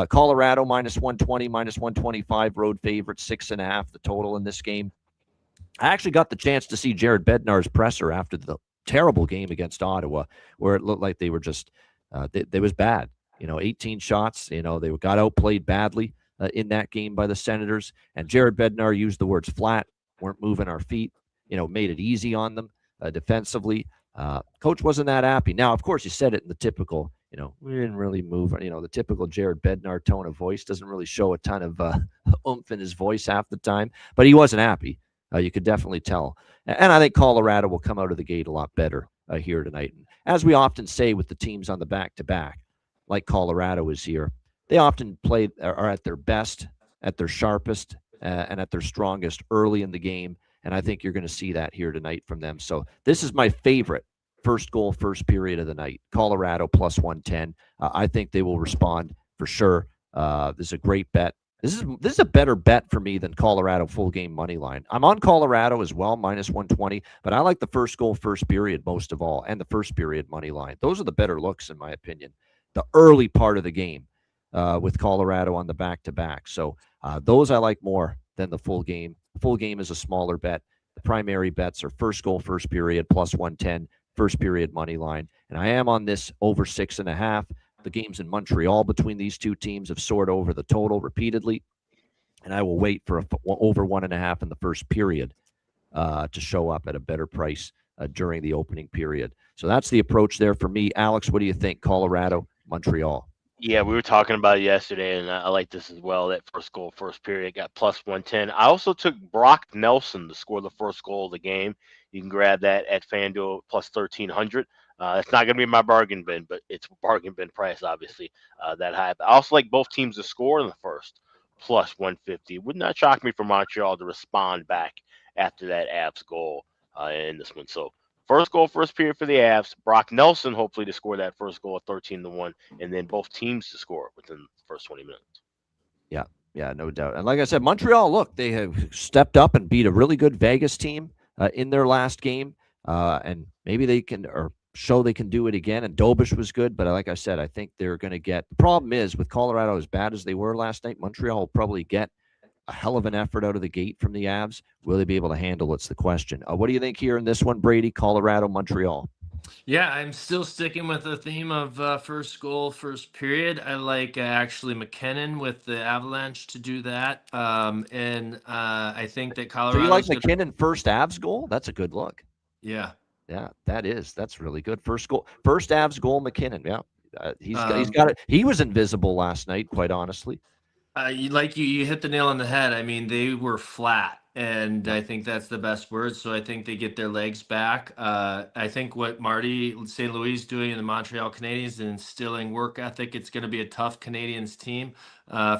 Colorado minus 120, minus 125 road favorite, 6.5 the total in this game. I actually got the chance to see Jared Bednar's presser after the terrible game against Ottawa, where it looked like they were just they was bad. 18 shots. They got outplayed badly in that game by the Senators. And Jared Bednar used the words flat, weren't moving our feet, made it easy on them defensively. Coach wasn't that happy. Now, of course, he said it in the typical, we didn't really move. The typical Jared Bednar tone of voice doesn't really show a ton of oomph in his voice half the time, but he wasn't happy. You could definitely tell. And I think Colorado will come out of the gate a lot better here tonight. And as we often say with the teams on the back-to-back, like Colorado is here, they often are at their best, at their sharpest, and at their strongest early in the game. And I think you're going to see that here tonight from them. So this is my favorite first goal, first period of the night. Colorado plus 110. I think they will respond for sure. This is a great bet. This is a better bet for me than Colorado full game money line. I'm on Colorado as well, minus 120, but I like the first goal, first period most of all, and the first period money line. Those are the better looks, in my opinion. The early part of the game with Colorado on the back-to-back. So those I like more than the full game. Full game is a smaller bet. The primary bets are first goal, first period, plus 110, first period money line. And I am on this over 6.5. The games in Montreal between these two teams have soared over the total repeatedly. And I will wait for over 1.5 in the first period to show up at a better price during the opening period. So that's the approach there for me. Alex, what do you think? Colorado, Montreal. Yeah, we were talking about it yesterday, and I like this as well. That first goal, first period got plus 110. I also took Brock Nelson to score the first goal of the game. You can grab that at FanDuel plus 1,300. It's not going to be my bargain bin, but it's bargain bin price, obviously, that high. But I also like both teams to score in the first, plus 150. It would not shock me for Montreal to respond back after that Avs goal in this one. So first goal, first period for the Avs. Brock Nelson hopefully to score that first goal at 13-1, and then both teams to score within the first 20 minutes. Yeah, no doubt. And like I said, Montreal, look, they have stepped up and beat a really good Vegas team in their last game, and maybe they can show they can do it again. And Dobish was good, but like I said, I think they're going to get. The problem is with Colorado, as bad as they were last night, Montreal will probably get a hell of an effort out of the gate from the Avs. Will they be able to handle it's the question. What do you think here in this one, Brady? Colorado, Montreal. Yeah, I'm still sticking with the theme of first goal, first period. I like actually McKinnon with the Avalanche to do that. And I think that Colorado. So you like McKinnon first Avs goal? That's a good look. Yeah. Yeah, that's really good. First Avs goal, McKinnon. Yeah, he's got it. He was invisible last night, quite honestly. You hit the nail on the head. I mean, they were flat, and I think that's the best word. So I think they get their legs back. I think what Marty St. Louis is doing in the Montreal Canadiens is instilling work ethic. It's going to be a tough Canadiens team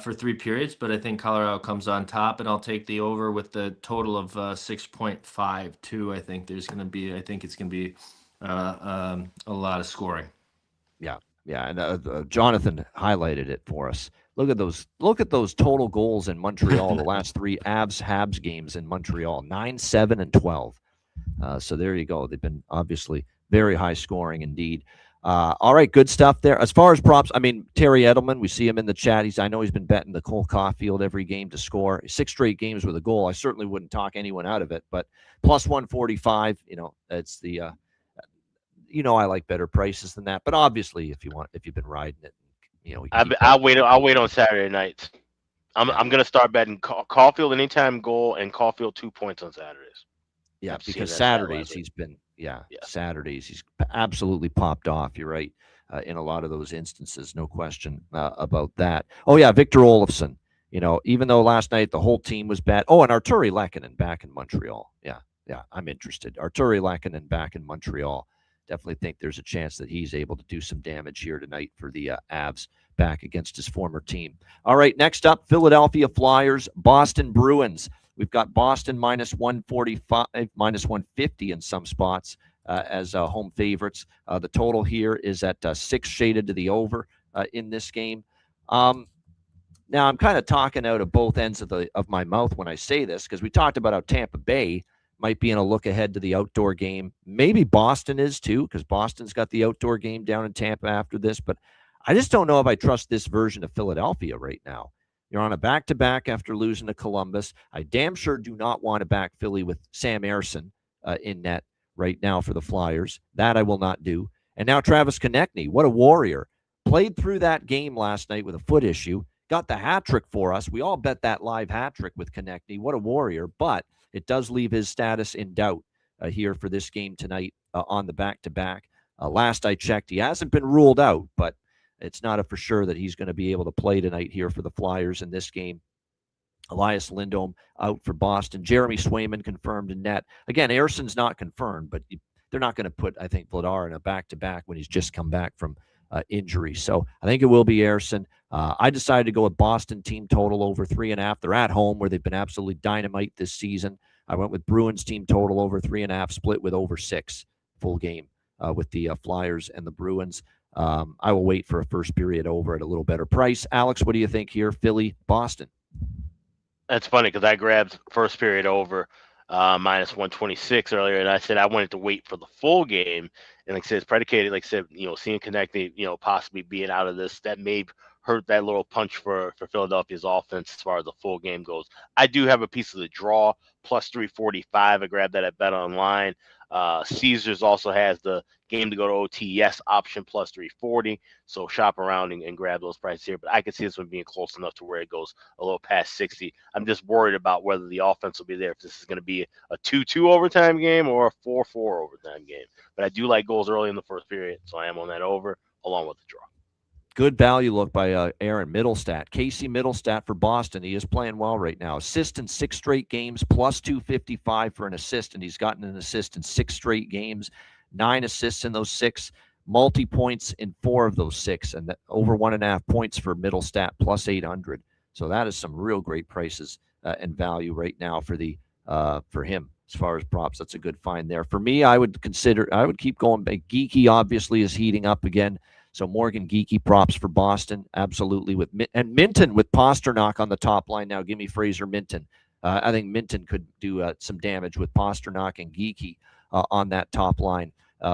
for 3 periods, but I think Colorado comes on top, and I'll take the over with the total of 6.52. I think it's going to be a lot of scoring. Yeah, and Jonathan highlighted it for us. Look at those total goals in Montreal. The last 3 Habs games in Montreal, 9, 7, and 12. So there you go. They've been obviously very high scoring indeed. All right, good stuff there. As far as props, I mean, Terry Edelman, we see him in the chat. I know he's been betting the Cole Caulfield every game to score 6 straight games with a goal. I certainly wouldn't talk anyone out of it, but plus 145. It's the. I like better prices than that, but obviously, if you've been riding it, I'll wait on Saturday nights. I'm gonna start betting Caulfield anytime goal and Caulfield 2 points on Saturdays. Yeah, because Saturdays he's been Saturdays he's absolutely popped off. You're right in a lot of those instances, no question about that. Oh yeah, Victor Olofsson. Even though last night the whole team was bad. Oh, and Arturi Lehkonen back in Montreal. Yeah, I'm interested. Arturi Lehkonen back in Montreal. Definitely think there's a chance that he's able to do some damage here tonight for the Avs back against his former team. All right, next up, Philadelphia Flyers, Boston Bruins. We've got Boston minus 145, minus 150 in some spots as home favorites. The total here is at 6 shaded to the over in this game. Now, I'm kind of talking out of both ends of my mouth when I say this because we talked about how Tampa Bay might be in a look ahead to the outdoor game. Maybe Boston is too, because Boston's got the outdoor game down in Tampa after this. But I just don't know if I trust this version of Philadelphia right now. You're on a back-to-back after losing to Columbus. I damn sure do not want to back Philly with Sam Ersson in net right now for the Flyers. That I will not do. And now Travis Konechny, what a warrior. Played through that game last night with a foot issue. Got the hat trick for us. We all bet that live hat trick with Konechny. What a warrior. But it does leave his status in doubt here for this game tonight on the back-to-back. Last I checked, he hasn't been ruled out, but it's not a for sure that he's going to be able to play tonight here for the Flyers in this game. Elias Lindholm out for Boston. Jeremy Swayman confirmed in net. Again, Erson's not confirmed, but they're not going to put, I think, Vladar in a back-to-back when he's just come back from injury. So I think it will be Erson. I decided to go with Boston team total over 3.5. They're at home where they've been absolutely dynamite this season. I went with Bruins team total over 3.5, split with over 6 full game with the Flyers and the Bruins. I will wait for a first period over at a little better price. Alex, what do you think here? Philly, Boston. That's funny because I grabbed first period over minus 126 earlier, and I said I wanted to wait for the full game. And like I said, it's predicated, like I said, seeing connected, possibly being out of this, that may hurt that little punch for Philadelphia's offense as far as the full game goes. I do have a piece of the draw, plus 345. I grabbed that at Bet Online. Caesars also has the game to go to OT, yes, option plus 340. So shop around and grab those prices here. But I can see this one being close enough to where it goes a little past 60. I'm just worried about whether the offense will be there, if this is going to be a 2-2 overtime game or a 4-4 overtime game. But I do like goals early in the first period, so I am on that over along with the draw. Good value look by Aaron Middlestat. Casey Middlestat for Boston. He is playing well right now. Assist in 6 straight games, plus 255 for an assist, and he's gotten an assist in 6 straight games, 9 assists in those 6, multi-points in 4 of those 6, and over 1.5 points for Middlestat, plus 800. So that is some real great prices and value right now for him as far as props. That's a good find there. For me, I would keep going. Geeky obviously is heating up again. So Morgan Geeky props for Boston, absolutely. And Minton with Pasternak on the top line now. Give me Fraser Minton. I think Minton could do some damage with Pasternak and Geeky on that top line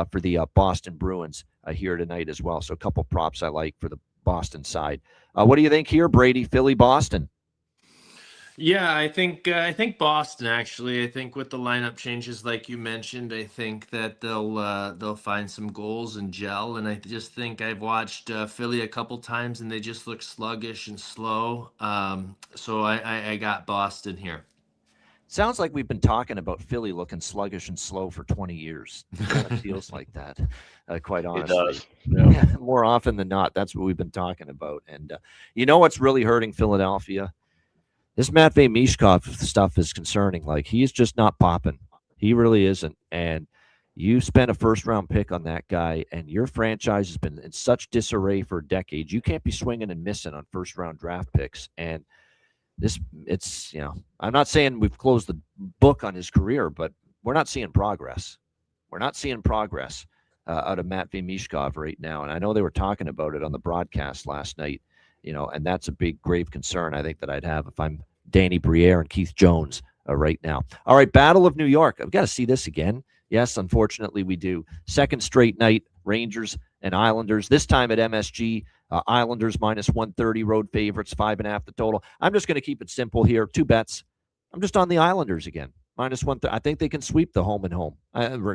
for the Boston Bruins here tonight as well. So a couple props I like for the Boston side. What do you think here, Brady? Philly, Boston. Yeah, I think Boston actually. I think with the lineup changes, like you mentioned, I think that they'll find some goals and gel. And I just think I've watched Philly a couple times, and they just look sluggish and slow. So I got Boston here. Sounds like we've been talking about Philly looking sluggish and slow for 20 years. It kind of feels like that, quite honestly. It does. Yeah, more often than not, that's what we've been talking about. And you know what's really hurting Philadelphia? This Matvei Mishkov stuff is concerning. Like, he's just not popping. He really isn't. And you spent a first-round pick on that guy, and your franchise has been in such disarray for decades. You can't be swinging and missing on first-round draft picks. And I'm not saying we've closed the book on his career, but we're not seeing progress. We're not seeing progress out of Matvei Mishkov right now. And I know they were talking about it on the broadcast last night. And that's a big, grave concern I think that I'd have if I'm Danny Briere and Keith Jones right now. All right, Battle of New York. I've got to see this again. Yes, unfortunately we do. Second straight night, Rangers and Islanders. This time at MSG, Islanders minus 130, road favorites, 5.5 the total. I'm just going to keep it simple here. 2 bets. I'm just on the Islanders again. Minus 130. I think they can sweep the home and home.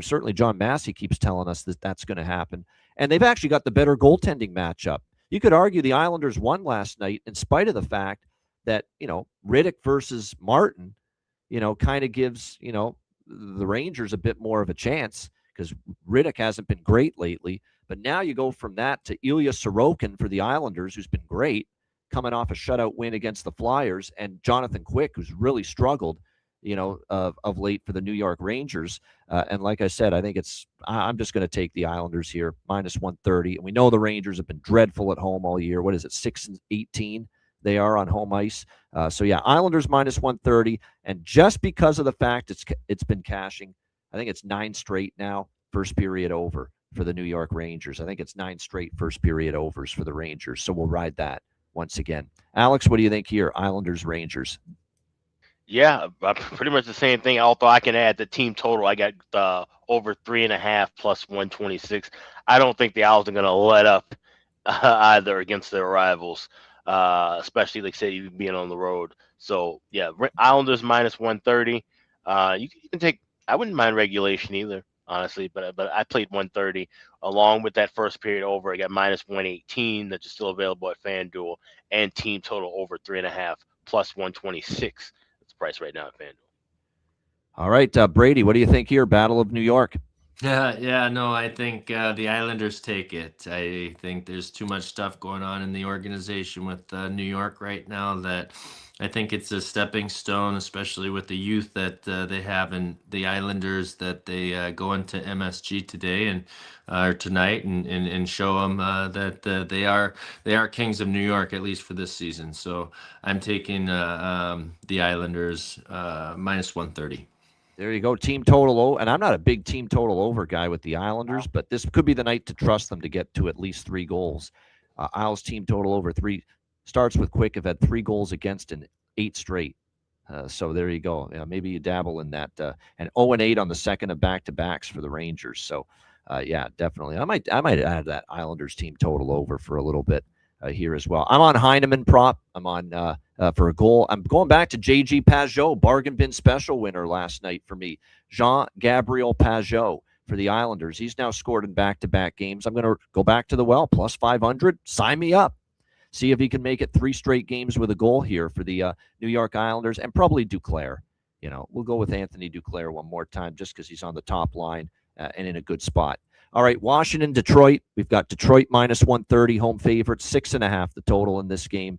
Certainly John Massey keeps telling us that that's going to happen. And they've actually got the better goaltending matchup. You could argue the Islanders won last night in spite of the fact that, Riddick versus Martin, kind of gives, the Rangers a bit more of a chance because Riddick hasn't been great lately. But now you go from that to Ilya Sorokin for the Islanders, who's been great, coming off a shutout win against the Flyers, and Jonathan Quick, who's really struggled, of late for the New York Rangers. And like I said, I think I'm just going to take the Islanders here, minus 130. And we know the Rangers have been dreadful at home all year. What is it, 6-18? They are on home ice. So yeah, Islanders minus 130. And just because of the fact it's been cashing, I think it's 9 straight now, first period over for the New York Rangers. I think it's 9 straight first period overs for the Rangers. So we'll ride that once again. Alex, what do you think here? Islanders, Rangers. Yeah, pretty much the same thing. Although I can add the team total. I got over 3.5 plus 126. I don't think the Owls are going to let up either against their rivals, especially like say you being on the road. So yeah, Islanders minus 130. You can take. I wouldn't mind regulation either, honestly. But I played 130 along with that first period over. I got minus 118 that's still available at FanDuel, and team total over 3.5 plus 126. Price right now at FanDuel. All right, Brady, what do you think here? Battle of New York. No, I think the Islanders take it. I think there's too much stuff going on in the organization with New York right now that I think it's a stepping stone, especially with the youth that they have in the Islanders, that they go into MSG today and or tonight and show them that they are kings of New York, at least for this season. So I'm taking the Islanders minus 130. There you go. Team total. And I'm not a big team total over guy with the Islanders, but this could be the night to trust them to get to at least 3 goals. Isles team total over 3 starts with Quick. Have had 3 goals against in 8 straight. So there you go. Maybe you dabble in that. And 0-8 on the second of back-to-backs for the Rangers. So, yeah, definitely. I might add that Islanders team total over for a little bit here as well. I'm on Heineman prop. I'm on for a goal. I'm going back to J.G. Pajot, bargain bin special winner last night for me. Jean-Gabriel Pajot for the Islanders. He's now scored in back-to-back games. I'm going to go back to the well, plus 500. Sign me up. See if he can make it 3 straight games with a goal here for the New York Islanders, and probably Duclair. We'll go with Anthony Duclair one more time just because he's on the top line and in a good spot. All right, Washington, Detroit. We've got Detroit minus 130, home favorite, 6.5 the total in this game.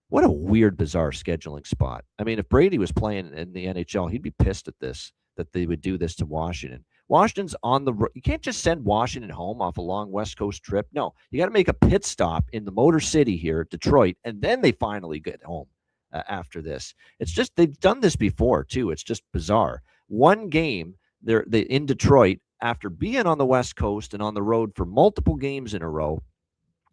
What a weird, bizarre scheduling spot. I mean, if Brady was playing in the NHL, he'd be pissed at this, that they would do this to Washington. Washington's on the road. You can't just send Washington home off a long West Coast trip. No, you got to make a pit stop in the Motor City here, Detroit, and then they finally get home after this. It's just they've done this before, too. It's just bizarre. One game they're in Detroit after being on the West Coast and on the road for multiple games in a row,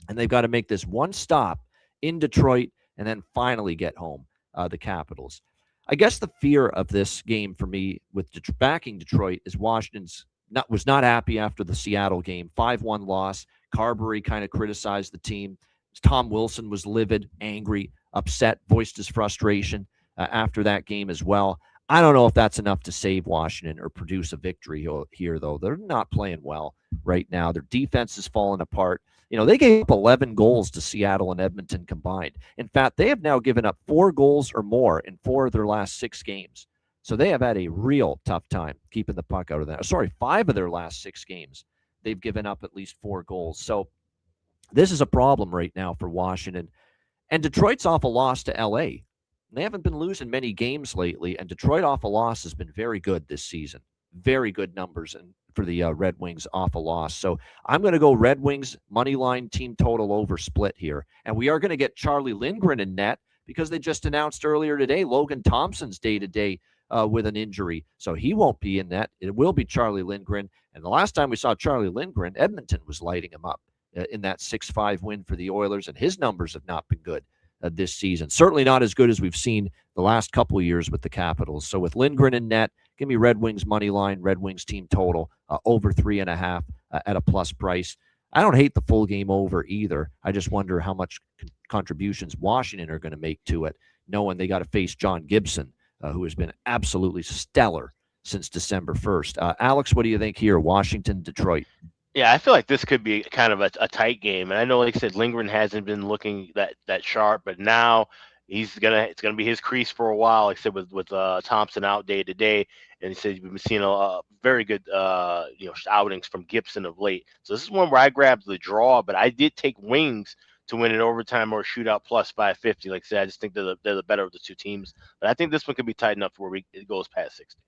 and they've got to make this one stop in Detroit and then finally get home, the Capitals. I guess the fear of this game for me with backing Detroit is Washington's was not happy after the Seattle game, 5-1 loss. Carberry kind of criticized the team. Tom Wilson was livid, angry, upset, voiced his frustration after that game as well. I don't know if that's enough to save Washington or produce a victory here, though. They're not playing well right now. Their defense is falling apart. They gave up 11 goals to Seattle and Edmonton combined. In fact, they have now given up 4 goals or more in 4 of their last 6 games. So they have had a real tough time keeping the puck out of that. 5 of their last 6 games, they've given up at least 4 goals. So this is a problem right now for Washington. And Detroit's off a loss to L.A. They haven't been losing many games lately, and Detroit off a loss has been very good this season. Very good numbers for the Red Wings off a loss. So I'm going to go Red Wings money line team total over split here. And we are going to get Charlie Lindgren in net because they just announced earlier today Logan Thompson's day-to-day with an injury. So he won't be in net. It will be Charlie Lindgren. And the last time we saw Charlie Lindgren, Edmonton was lighting him up in that 6-5 win for the Oilers, and his numbers have not been good this season. Certainly not as good as we've seen the last couple of years with the Capitals. So with Lindgren in net, give me Red Wings money line, Red Wings team total over 3.5 at a plus price. I don't hate the full game over either. I just wonder how much contributions Washington are going to make to it, knowing they got to face John Gibson, who has been absolutely stellar since December 1st. Alex, what do you think here? Washington, Detroit. Yeah, I feel like this could be kind of a tight game. And I know, like I said, Lindgren hasn't been looking that sharp, but now it's gonna be his crease for a while. Like I said, with Thompson out day to day, and he said we've been seeing a very good outings from Gibson of late. So this is one where I grabbed the draw, but I did take Wings to win in overtime or shootout plus 550. Like I said, I just think they're the better of the 2 teams. But I think this one could be tight enough where it goes past 60.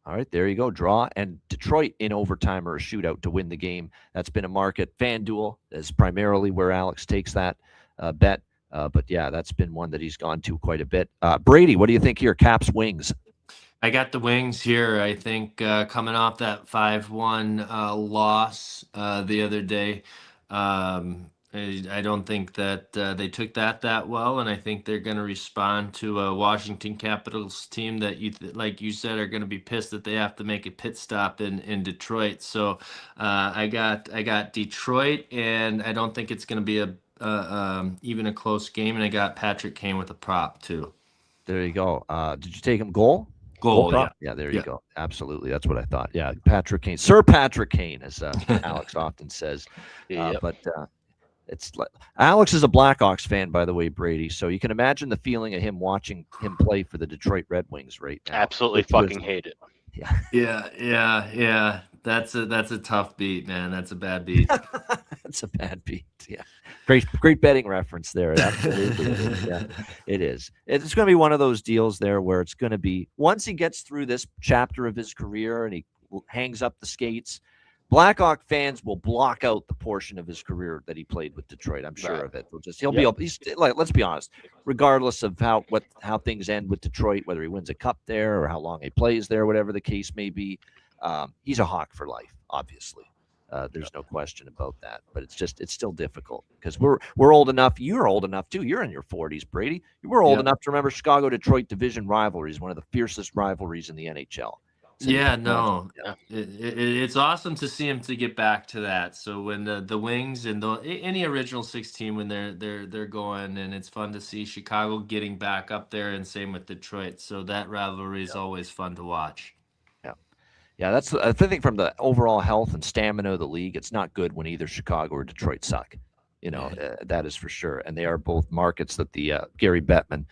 All right, there you go. Draw and Detroit in overtime or a shootout to win the game. That's been a market. FanDuel is primarily where Alex takes that bet. But, yeah, that's been one that he's gone to quite a bit. Brady, what do you think here? Caps, Wings. I got the Wings here. I think coming off that 5-1 loss the other day, I don't think that they took that well, and I think they're going to respond to a Washington Capitals team that like you said, are going to be pissed that they have to make a pit stop in Detroit. So I got Detroit, and I don't think it's going to be even a close game. And I got Patrick Kane with a prop too. There you go. Did you take him goal? Goal, yeah. Yeah, there you go. Absolutely. That's what I thought. Yeah, Patrick Kane. Sir Patrick Kane, as Alex often says. But it's like, Alex is a Blackhawks fan, by the way, Brady. So you can imagine the feeling of him watching him play for the Detroit Red Wings right now. Absolutely fucking hate it. Yeah. That's a tough beat, man. That's a bad beat. That's a bad beat. Yeah. Great betting reference there. Absolutely. Yeah, it is. It's going to be one of those deals there where it's going to be, once he gets through this chapter of his career and he hangs up the skates, Blackhawk fans will block out the portion of his career that he played with Detroit. I'm sure of it. He's like, let's be honest, regardless of how things end with Detroit, whether he wins a cup there or how long he plays there, whatever the case may be, he's a Hawk for life, obviously. There's no question about that, but it's still difficult because we're old enough. You're old enough too. You're in your 40s, Brady. You were old enough to remember Chicago-Detroit division rivalries, one of the fiercest rivalries in the NHL. It's awesome to see him to get back to that. So when the Wings and any original 16 when they're going, and it's fun to see Chicago getting back up there, and same with Detroit. So that rivalry is always fun to watch. Yeah, that's I think from the overall health and stamina of the league, it's not good when either Chicago or Detroit suck. That is for sure. And they are both markets that the Gary Bettman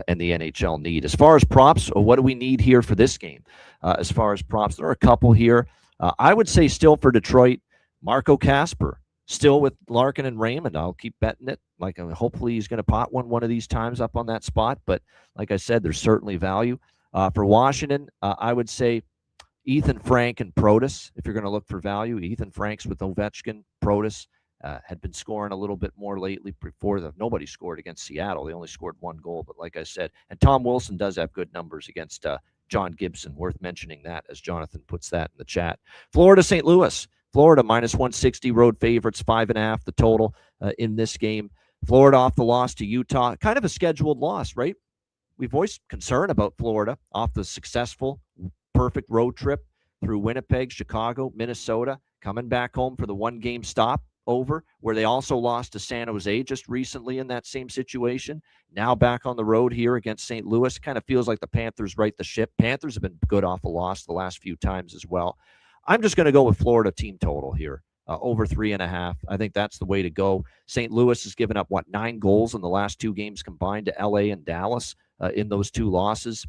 and the NHL need. As far as props, what do we need here for this game? As far as props, there are a couple here. I would say still for Detroit, Marco Kasper, still with Larkin and Raymond. I'll keep betting it. Hopefully he's going to pot one of these times up on that spot. But like I said, there's certainly value. For Washington, I would say Ethan Frank and Protas, if you're going to look for value. Ethan Frank's with Ovechkin. Protas had been scoring a little bit more lately. Before nobody scored against Seattle. They only scored one goal. But like I said, and Tom Wilson does have good numbers against John Gibson. Worth mentioning that, as Jonathan puts that in the chat. Florida, St. Louis. Florida minus 160, road favorites, 5.5 the total in this game. Florida off the loss to Utah. Kind of a scheduled loss, right? We voiced concern about Florida off the successful, perfect road trip through Winnipeg, Chicago, Minnesota, coming back home for the one-game stop over, where they also lost to San Jose just recently in that same situation. Now back on the road here against St. Louis. Kind of feels like the Panthers right the ship. Panthers have been good off a loss the last few times as well. I'm just going to go with Florida team total here, over 3.5. I think that's the way to go. St. Louis has given up, 9 goals in the last 2 games combined to LA and Dallas in those 2 losses.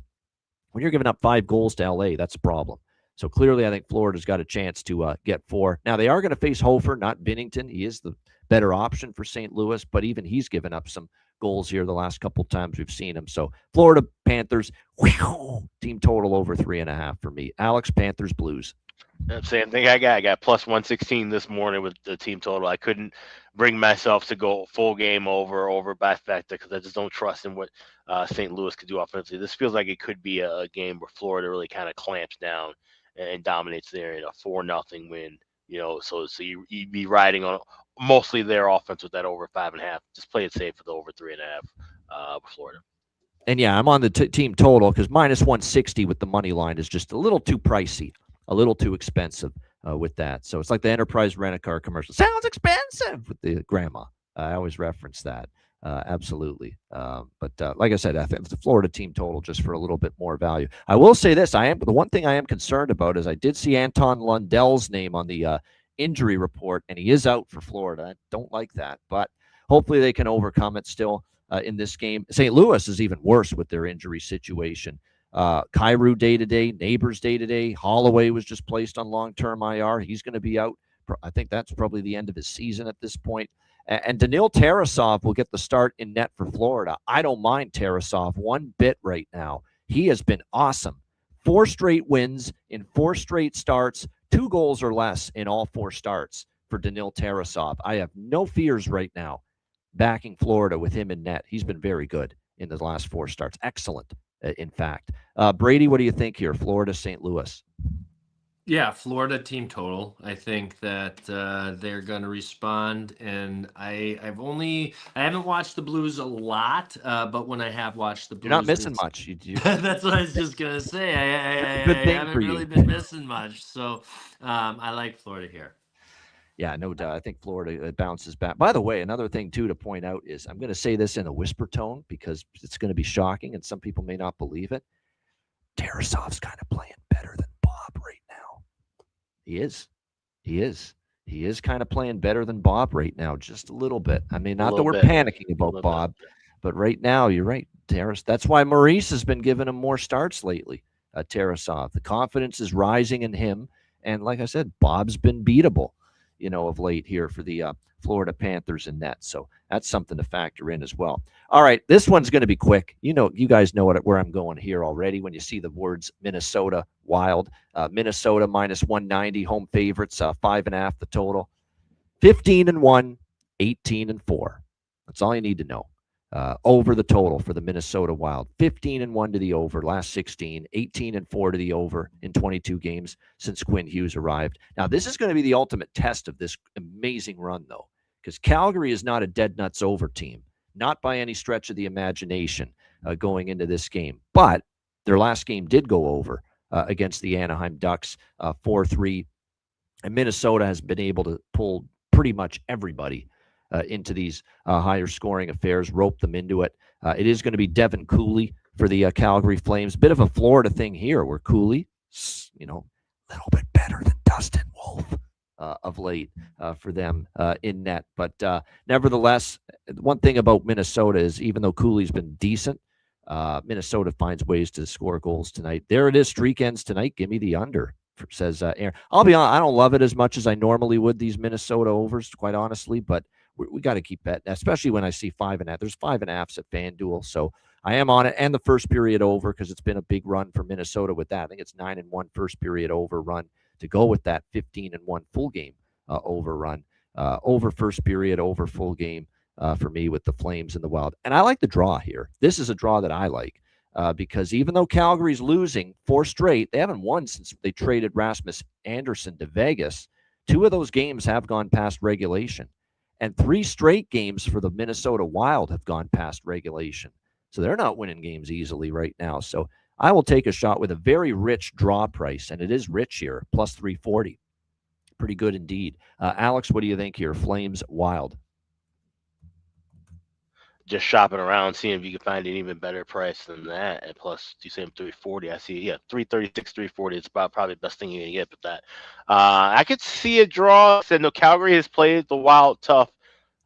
When you're giving up 5 goals to LA, that's a problem. So clearly, I think Florida's got a chance to get 4. Now, they are going to face Hofer, not Binnington. He is the better option for St. Louis, but even he's given up some goals here the last couple times we've seen him. So Florida Panthers, team total over 3.5 for me. Alex, Panthers, Blues. Same thing I got plus 116 this morning with the team total. I couldn't bring myself to go full game over by factor because I just don't trust in what St. Louis could do offensively. This feels like it could be a game where Florida really kind of clamps down and dominates there in a 4-0 win. So you'd be riding on mostly their offense with that over 5.5. Just play it safe for the over 3.5 with Florida. And yeah, I'm on the team total because minus 160 with the money line is just a little too pricey. A little too expensive with that. So it's like the Enterprise Rent-A-Car commercial. Sounds expensive with the grandma. I always reference that. Absolutely. But like I said, I think the Florida team total just for a little bit more value. I will say this. The one thing I am concerned about is I did see Anton Lundell's name on the injury report, and he is out for Florida. I don't like that, but hopefully they can overcome it still in this game. St. Louis is even worse with their injury situation. Kyrou day-to-day, Neighbors day-to-day. Holloway was just placed on long-term IR. He's going to be out. I think that's probably the end of his season at this point. And Daniil Tarasov will get the start in net for Florida. I don't mind Tarasov one bit right now. He has been awesome. 4 straight wins in 4 straight starts, 2 goals or less in all 4 starts for Daniil Tarasov. I have no fears right now backing Florida with him in net. He's been very good in the last 4 starts. Excellent. In fact, Brady, what do you think here? Florida, St. Louis. Yeah, Florida team total. I think that they're going to respond, and I haven't watched the Blues a lot, but when I have watched the Blues, you're not missing much. That's what I was just gonna say. I haven't really been missing much, so I like Florida here. Yeah, no doubt. I think Florida bounces back. By the way, another thing, too, to point out is I'm going to say this in a whisper tone because it's going to be shocking and some people may not believe it. Tarasov's kind of playing better than Bob right now. He is. He is kind of playing better than Bob right now, just a little bit. I mean, not that we're panicking about Bob, but right now, you're right, Taras. That's why Maurice has been giving him more starts lately, Tarasov. The confidence is rising in him. And like I said, Bob's been beatable. of late here for the Florida Panthers in net. So that's something to factor in as well. All right, this one's going to be quick. You guys know where I'm going here already when you see the words Minnesota Wild. Minnesota minus 190, home favorites, 5.5 the total. 15-1, 18-4. That's all you need to know. Over the total for the Minnesota Wild. 15-1 to the over last 16, 18-4 to the over in 22 games since Quinn Hughes arrived. Now, this is going to be the ultimate test of this amazing run, though, because Calgary is not a dead nuts over team, not by any stretch of the imagination going into this game. But their last game did go over against the Anaheim Ducks 4-3, and Minnesota has been able to pull pretty much everybody into these higher scoring affairs, rope them into it. It is going to be Devin Cooley for the Calgary Flames. Bit of a Florida thing here where Cooley, a little bit better than Dustin Wolf of late for them in net. But nevertheless, one thing about Minnesota is even though Cooley's been decent, Minnesota finds ways to score goals tonight. There it is, streak ends tonight. Give me the under, says Aaron. I'll be honest, I don't love it as much as I normally would, these Minnesota overs, quite honestly, but we got to keep betting, especially when I see 5.5. There's 5.5s at FanDuel, so I am on it. And the first period over, because it's been a big run for Minnesota with that. I think it's 9-1 first period over run to go with that 15-1 full game over run. Over first period, over full game for me with the Flames and the Wild. And I like the draw here. This is a draw that I like because even though Calgary's losing 4 straight, they haven't won since they traded Rasmus Anderson to Vegas. 2 of those games have gone past regulation. And 3 straight games for the Minnesota Wild have gone past regulation. So they're not winning games easily right now. So I will take a shot with a very rich draw price, and it is rich here, plus 340. Pretty good indeed. Alex, what do you think here? Flames, Wild. Just shopping around, seeing if you can find an even better price than that. And plus, you say 340. I see, 336, 340. It's probably the best thing you're gonna get with that. I could see a draw. Said no, Calgary has played the Wild tough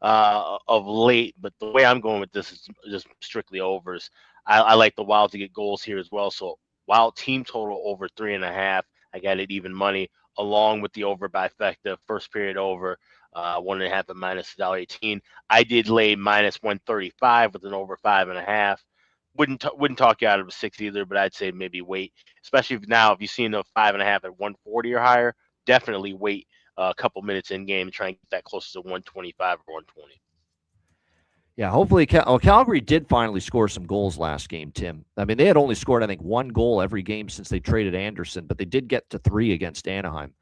of late, but the way I'm going with this is just strictly overs. I like the Wild to get goals here as well. So Wild team total over 3.5. I got it even money along with the over by effective first period over. 1.5 at minus $1.18. I did lay minus 135 with an over 5.5. Wouldn't talk you out of a 6 either, but I'd say maybe wait, especially if you've seen the 5.5 at 140 or higher. Definitely wait a couple minutes in game and try and get that closer to 125 or 120. Yeah, hopefully Calgary did finally score some goals last game, Tim. I mean, they had only scored, I think, 1 goal every game since they traded Anderson, but they did get to 3 against Anaheim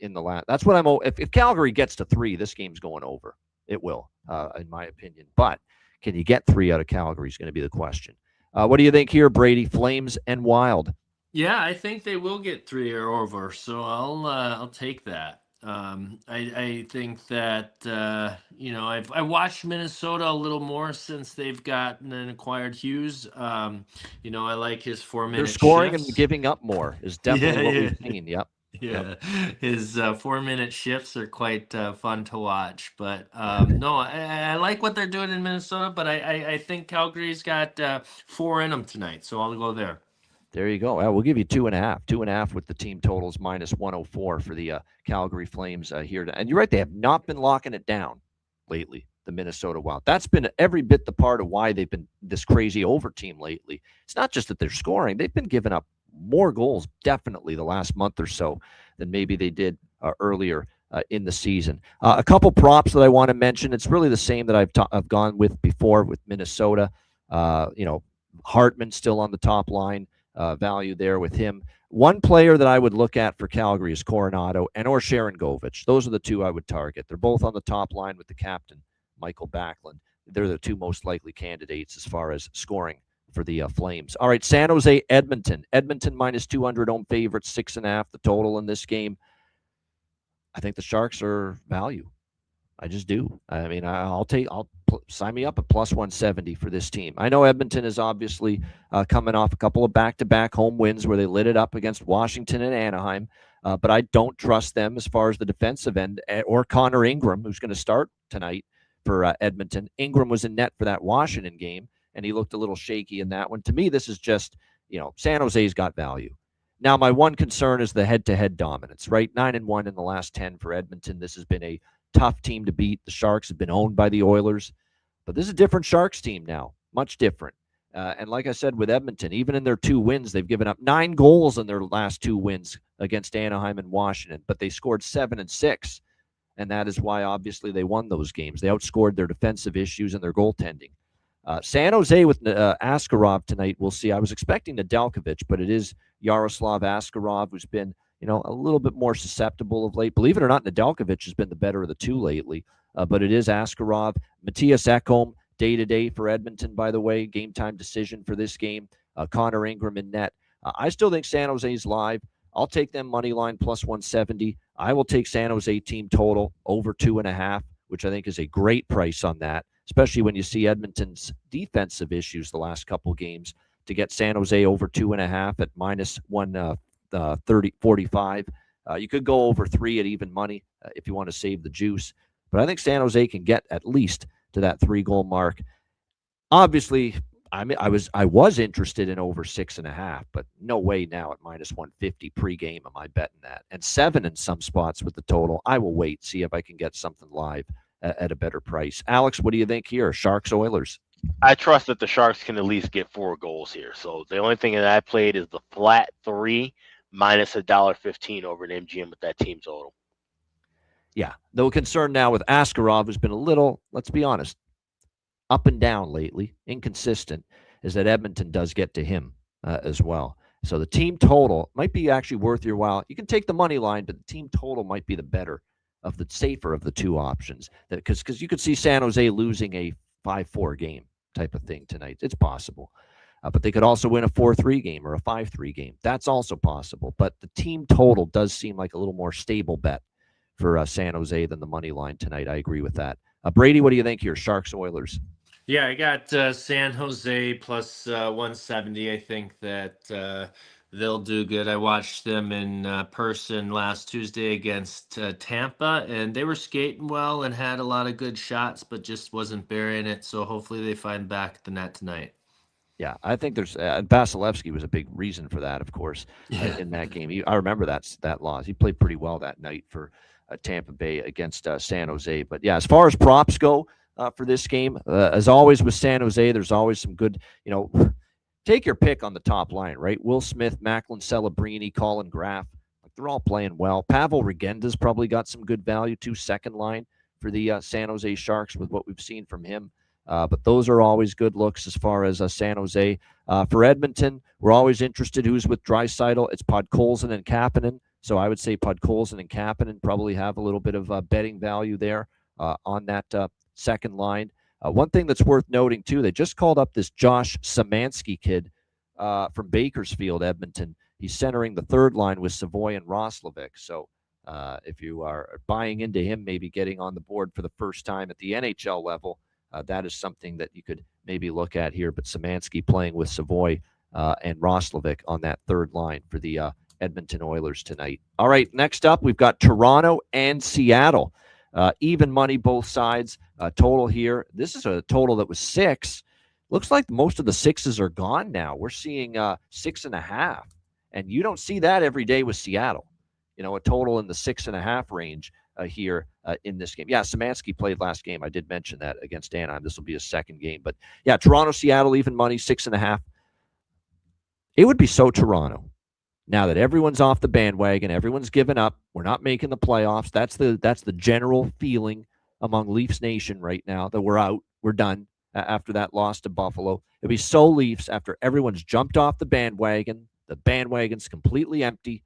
in the last. That's what if Calgary gets to 3, this game's going over. It will, in my opinion. But can you get 3 out of Calgary is going to be the question. What do you think here, Brady? Flames and Wild. Yeah, I think they will get 3 or over, so I'll take that. I think that I watched Minnesota a little more since they've gotten and acquired Hughes. I like his 4-minute. They're scoring shifts. And giving up more is definitely what we've seen. Yep. Yeah, his 4-minute shifts are quite fun to watch. But no, I like what they're doing in Minnesota, but I think Calgary's got 4 in them tonight, so I'll go there. There you go. We'll give you 2.5. 2.5 with the team totals minus 104 for the Calgary Flames here. And you're right, they have not been locking it down lately, the Minnesota Wild. That's been every bit the part of why they've been this crazy over team lately. It's not just that they're scoring. They've been giving up more goals definitely the last month or so than maybe they did earlier in the season. A couple props that I want to mention. It's really the same that I've gone with before with Minnesota. Hartman still on the top line. Value there with him. One player that I would look at for Calgary is Coronado or Sharon Govich. Those are the 2 I would target. They're both on the top line with the captain, Michael Backlund. They're the 2 most likely candidates as far as scoring for the Flames. All right, San Jose, Edmonton. Edmonton minus 200 home favorites, 6.5 the total in this game. I think the Sharks are value. I just do. I mean, I'll sign me up at plus 170 for this team. I know Edmonton is obviously coming off a couple of back-to-back home wins where they lit it up against Washington and Anaheim, but I don't trust them as far as the defensive end or Connor Ingram, who's going to start tonight for Edmonton. Ingram was in net for that Washington game, and he looked a little shaky in that one. To me, this is just, San Jose's got value. Now, my one concern is the head-to-head dominance, right? 9-1 in the last 10 for Edmonton. This has been a tough team to beat. The Sharks have been owned by the Oilers, but this is a different Sharks team now, much different. And like I said, with Edmonton, even in their 2 wins, they've given up 9 goals in their last 2 wins against Anaheim and Washington, but they scored 7 and 6. And that is why, obviously, they won those games. They outscored their defensive issues and their goaltending. San Jose with Askarov tonight, we'll see. I was expecting Nedeljkovic, but it is Yaroslav Askarov, who's been, a little bit more susceptible of late. Believe it or not, Nedeljkovic has been the better of the 2 lately, but it is Askarov. Matthias Ekholm, day-to-day for Edmonton, by the way, game-time decision for this game. Connor Ingram in net. I still think San Jose's live. I'll take them money line plus 170. I will take San Jose team total over 2.5, which I think is a great price on that, especially when you see Edmonton's defensive issues the last couple games. To get San Jose over 2.5 at minus 145. You could go over 3 at even money if you want to save the juice. But I think San Jose can get at least to that 3-goal mark. Obviously, I was interested in over 6.5, but no way now at minus 150 pregame am I betting that. And 7 in some spots with the total. I will wait, see if I can get something live at a better price. Alex, what do you think here? Sharks, Oilers? I trust that the Sharks can at least get 4 goals here. So the only thing that I played is the flat 3 minus $1.15 over an MGM with that team total. Yeah, the concern now with Askarov, who's been a little, let's be honest, up and down lately, inconsistent, is that Edmonton does get to him as well. So the team total might be actually worth your while. You can take the money line, but the team total might be the better of the safer of the 2 options. Because you could see San Jose losing a 5-4 game type of thing tonight. It's possible. But they could also win a 4-3 game or a 5-3 game. That's also possible. But the team total does seem like a little more stable bet for San Jose than the money line tonight. I agree with that. Brady, what do you think here? Sharks, Oilers? Yeah, I got San Jose plus 170. I think that they'll do good. I watched them in person last Tuesday against Tampa, and they were skating well and had a lot of good shots, but just wasn't burying it. So hopefully they find back the net tonight. Yeah, I think there's Vasilevsky was a big reason for that, of course, in that game. I remember that loss. He played pretty well that night for Tampa Bay against San Jose. But yeah, as far as props go for this game, as always with San Jose, there's always some good, take your pick on the top line, right? Will Smith, Macklin Celebrini, Colin Graff, they're all playing well. Pavel Regenda's probably got some good value too, second line for the San Jose Sharks with what we've seen from him. But those are always good looks as far as San Jose. For Edmonton, we're always interested who's with Draisaitl. It's Podkolzin and Kapanen. So I would say Podkolzin and Kapanen probably have a little bit of betting value there on that second line. One thing that's worth noting, too, they just called up this Josh Szymanski kid from Bakersfield, Edmonton. He's centering the third line with Savoy and Roslovic. So if you are buying into him, maybe getting on the board for the first time at the NHL level, that is something that you could maybe look at here. But Szymanski playing with Savoy and Roslovic on that third line for the Edmonton Oilers tonight. All right, next up, we've got Toronto and Seattle. Even money both sides. Total here. This is a total that was 6. Looks like most of the 6s are gone now. We're seeing 6.5. And you don't see that every day with Seattle. A total in the 6.5 range here in this game. Yeah, Szymanski played last game. I did mention that against Anaheim. This will be his second game. But yeah, Toronto, Seattle, even money, 6.5. It would be so Toronto. Now that everyone's off the bandwagon, everyone's given up. We're not making the playoffs. That's the general feeling among Leafs Nation right now, that we're out. We're done after that loss to Buffalo. It'd be so Leafs after everyone's jumped off the bandwagon. The bandwagon's completely empty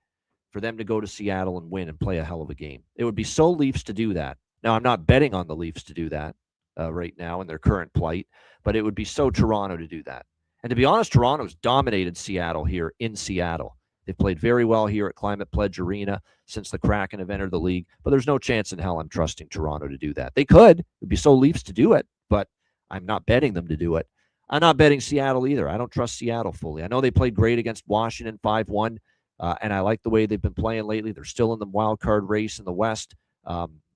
for them to go to Seattle and win and play a hell of a game. It would be so Leafs to do that. Now, I'm not betting on the Leafs to do that right now in their current plight, but it would be so Toronto to do that. And to be honest, Toronto's dominated Seattle here in Seattle. They've played very well here at Climate Pledge Arena since the Kraken have entered the league, but there's no chance in hell I'm trusting Toronto to do that. They could. It would be so Leafs to do it, but I'm not betting them to do it. I'm not betting Seattle either. I don't trust Seattle fully. I know they played great against Washington 5-1, and I like the way they've been playing lately. They're still in the wild card race in the West.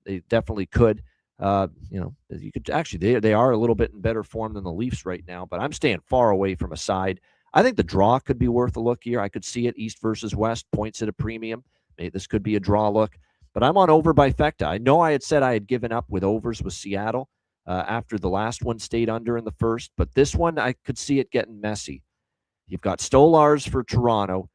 They definitely could. You could actually, they are a little bit in better form than the Leafs right now, but I'm staying far away from a side. I think the draw could be worth a look here. I could see it East versus West, points at a premium. Maybe this could be a draw look, but I'm on over by Fecta. I know I had said I had given up with overs with Seattle after the last one stayed under in the first, but this one I could see it getting messy. You've got Stolars for Toronto.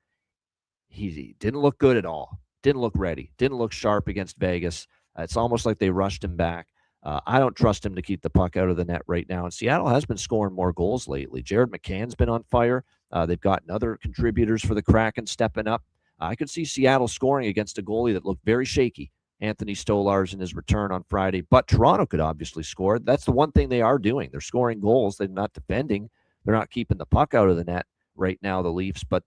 He didn't look good at all. Didn't look ready. Didn't look sharp against Vegas. It's almost like they rushed him back. I don't trust him to keep the puck out of the net right now. And Seattle has been scoring more goals lately. Jared McCann's been on fire. They've gotten other contributors for the Kraken stepping up. I could see Seattle scoring against a goalie that looked very shaky, Anthony Stolars, in his return on Friday. But Toronto could obviously score. That's the one thing they are doing. They're scoring goals. They're not defending. They're not keeping the puck out of the net right now, the Leafs. But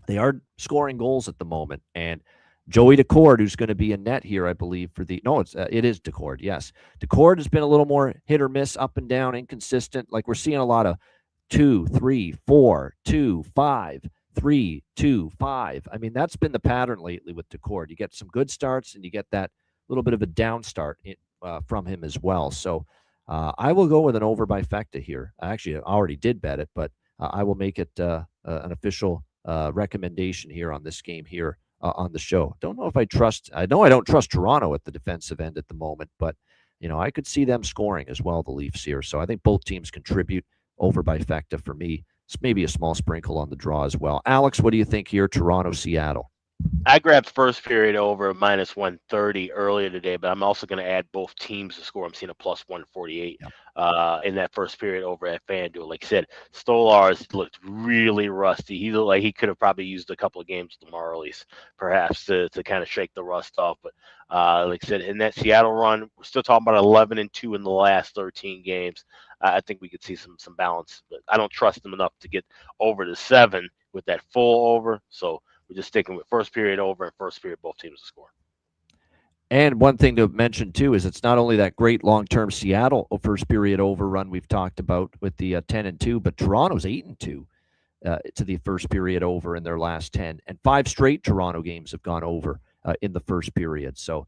they are scoring goals at the moment. And Joey Decord, who's going to be in net here, I believe, for the – no, it is Decord, yes. Decord has been a little more hit or miss, up and down, inconsistent. Like we're seeing a lot of 2, 3, 4, 2, 5, 3, 2, 5. I mean, that's been the pattern lately with Decord. You get some good starts and you get that little bit of a down start from him as well. So I will go with an over by Fecta here. Actually, I already did bet it, but I will make it an official recommendation here on this game here on the show. Don't know if I trust. I know I don't trust Toronto at the defensive end at the moment, but I could see them scoring as well, the Leafs here. So I think both teams contribute. Over by Fecta for me. It's maybe a small sprinkle on the draw as well. Alex, what do you think here? Toronto, Seattle. I grabbed first period over minus 130 earlier today, but I'm also going to add both teams to score. I'm seeing a plus 148 in that first period over at FanDuel. Like I said, Stolars looked really rusty. He looked like he could have probably used a couple of games with the Marlies, perhaps, to kind of shake the rust off. But like I said, in that Seattle run, we're still talking about 11-2 in the last 13 games. I think we could see some balance, but I don't trust them enough to get over the 7 with that full over. So we're just sticking with first period over and first period both teams to score. And one thing to mention too is it's not only that great long-term Seattle first period over run we've talked about with the 10-2, but Toronto's 8-2 to the first period over in their last 10, and 5 straight Toronto games have gone over in the first period. So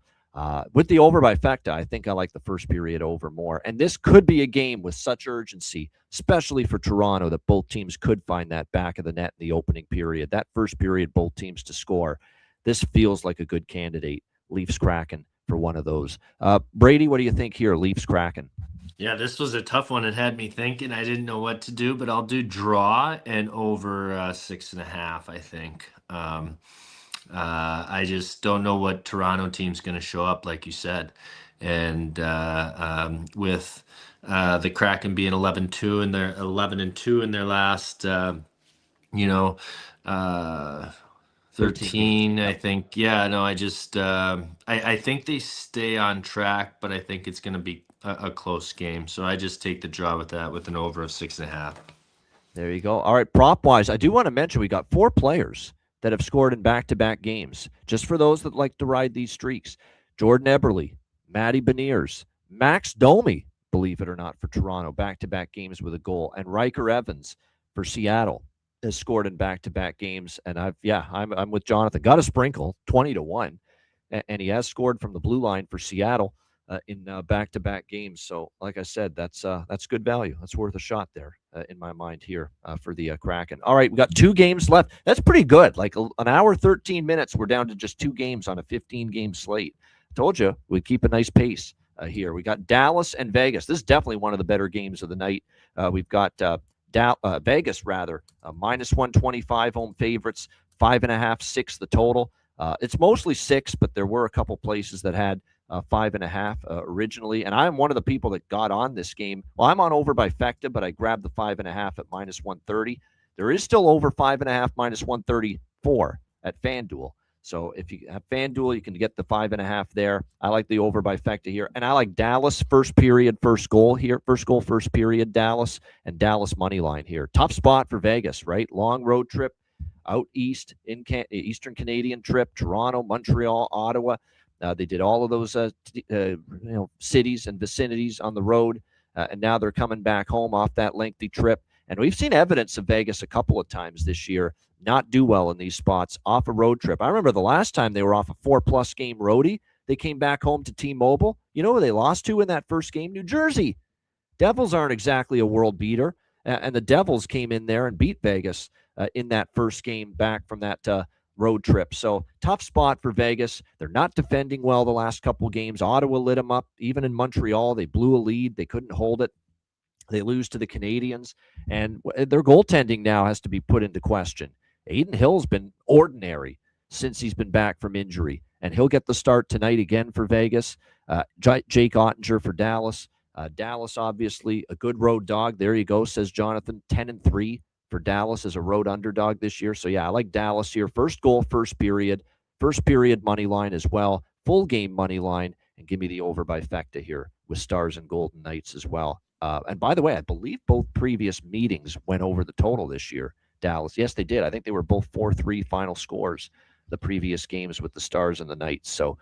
with the over by Fecta, I think I like the first period over more. And this could be a game with such urgency, especially for Toronto, that both teams could find that back of the net in the opening period. That first period, both teams to score. This feels like a good candidate, Leafs Kraken, for one of those. Brady, what do you think here, Leafs Kraken? Yeah, this was a tough one. It had me thinking. I didn't know what to do, but I'll do draw and over 6.5, I think. I just don't know what Toronto team's going to show up, like you said. And with the Kraken being 11-2 and they're 11-2 in their last, 13, I think. Yeah, no, I just, I think they stay on track, but I think it's going to be a close game. So I just take the draw with that, with an over of 6.5. There you go. All right, prop-wise, I do want to mention we got 4 players that have scored in back-to-back games. Just for those that like to ride these streaks. Jordan Eberle, Matty Beniers, Max Domi, believe it or not, for Toronto, back-to-back games with a goal, and Riker Evans for Seattle has scored in back-to-back games. And I'm with Jonathan. Got a sprinkle, 20-1, and he has scored from the blue line for Seattle in back-to-back games. So, like I said, that's good value. That's worth a shot there in my mind here for the Kraken. All right, we got 2 games left. That's pretty good. Like an hour, 13 minutes. We're down to just 2 games on a 15-game slate. I told you we'd keep a nice pace here. We got Dallas and Vegas. This is definitely one of the better games of the night. We've got Vegas, minus 125 home favorites, 5.5, 6 the total. It's mostly 6, but there were a couple places that had 5.5 originally, and I'm one of the people that got on this game. Well, I'm on over by Fecta, but I grabbed the 5.5 at minus 130. There is still over 5.5 minus 134 at FanDuel. So if you have FanDuel, you can get the 5.5 there. I like the over by Fecta here, and I like Dallas first period, first goal here, first goal, first period, Dallas, and Dallas money line here. Tough spot for Vegas, right? Long road trip out east, Eastern Canadian trip, Toronto, Montreal, Ottawa. They did all of those cities and vicinities on the road, and now they're coming back home off that lengthy trip. And we've seen evidence of Vegas a couple of times this year not do well in these spots off a road trip. I remember the last time they were off a 4+ game roadie, they came back home to T-Mobile. You know who they lost to in that first game? New Jersey. Devils aren't exactly a world beater. And the Devils came in there and beat Vegas in that first game back from that road trip. So tough spot for Vegas. They're not defending well the last couple games. Ottawa lit them up. Even in Montreal, they blew a lead. They couldn't hold it. They lose to the Canadiens, and their goaltending now has to be put into question. Aiden Hill's been ordinary since he's been back from injury, and he'll get the start tonight again for Vegas. Jake Ottinger for Dallas. Dallas, obviously, a good road dog. There you go, says Jonathan. 10-3 for Dallas as a road underdog this year. So, yeah, I like Dallas here. First goal, first period. First period money line as well. Full game money line. And give me the over by Fecta here with Stars and Golden Knights as well. And by the way, I believe both previous meetings went over the total this year. Dallas, yes, they did. I think they were both 4-3 final scores the previous games with the Stars and the Knights. So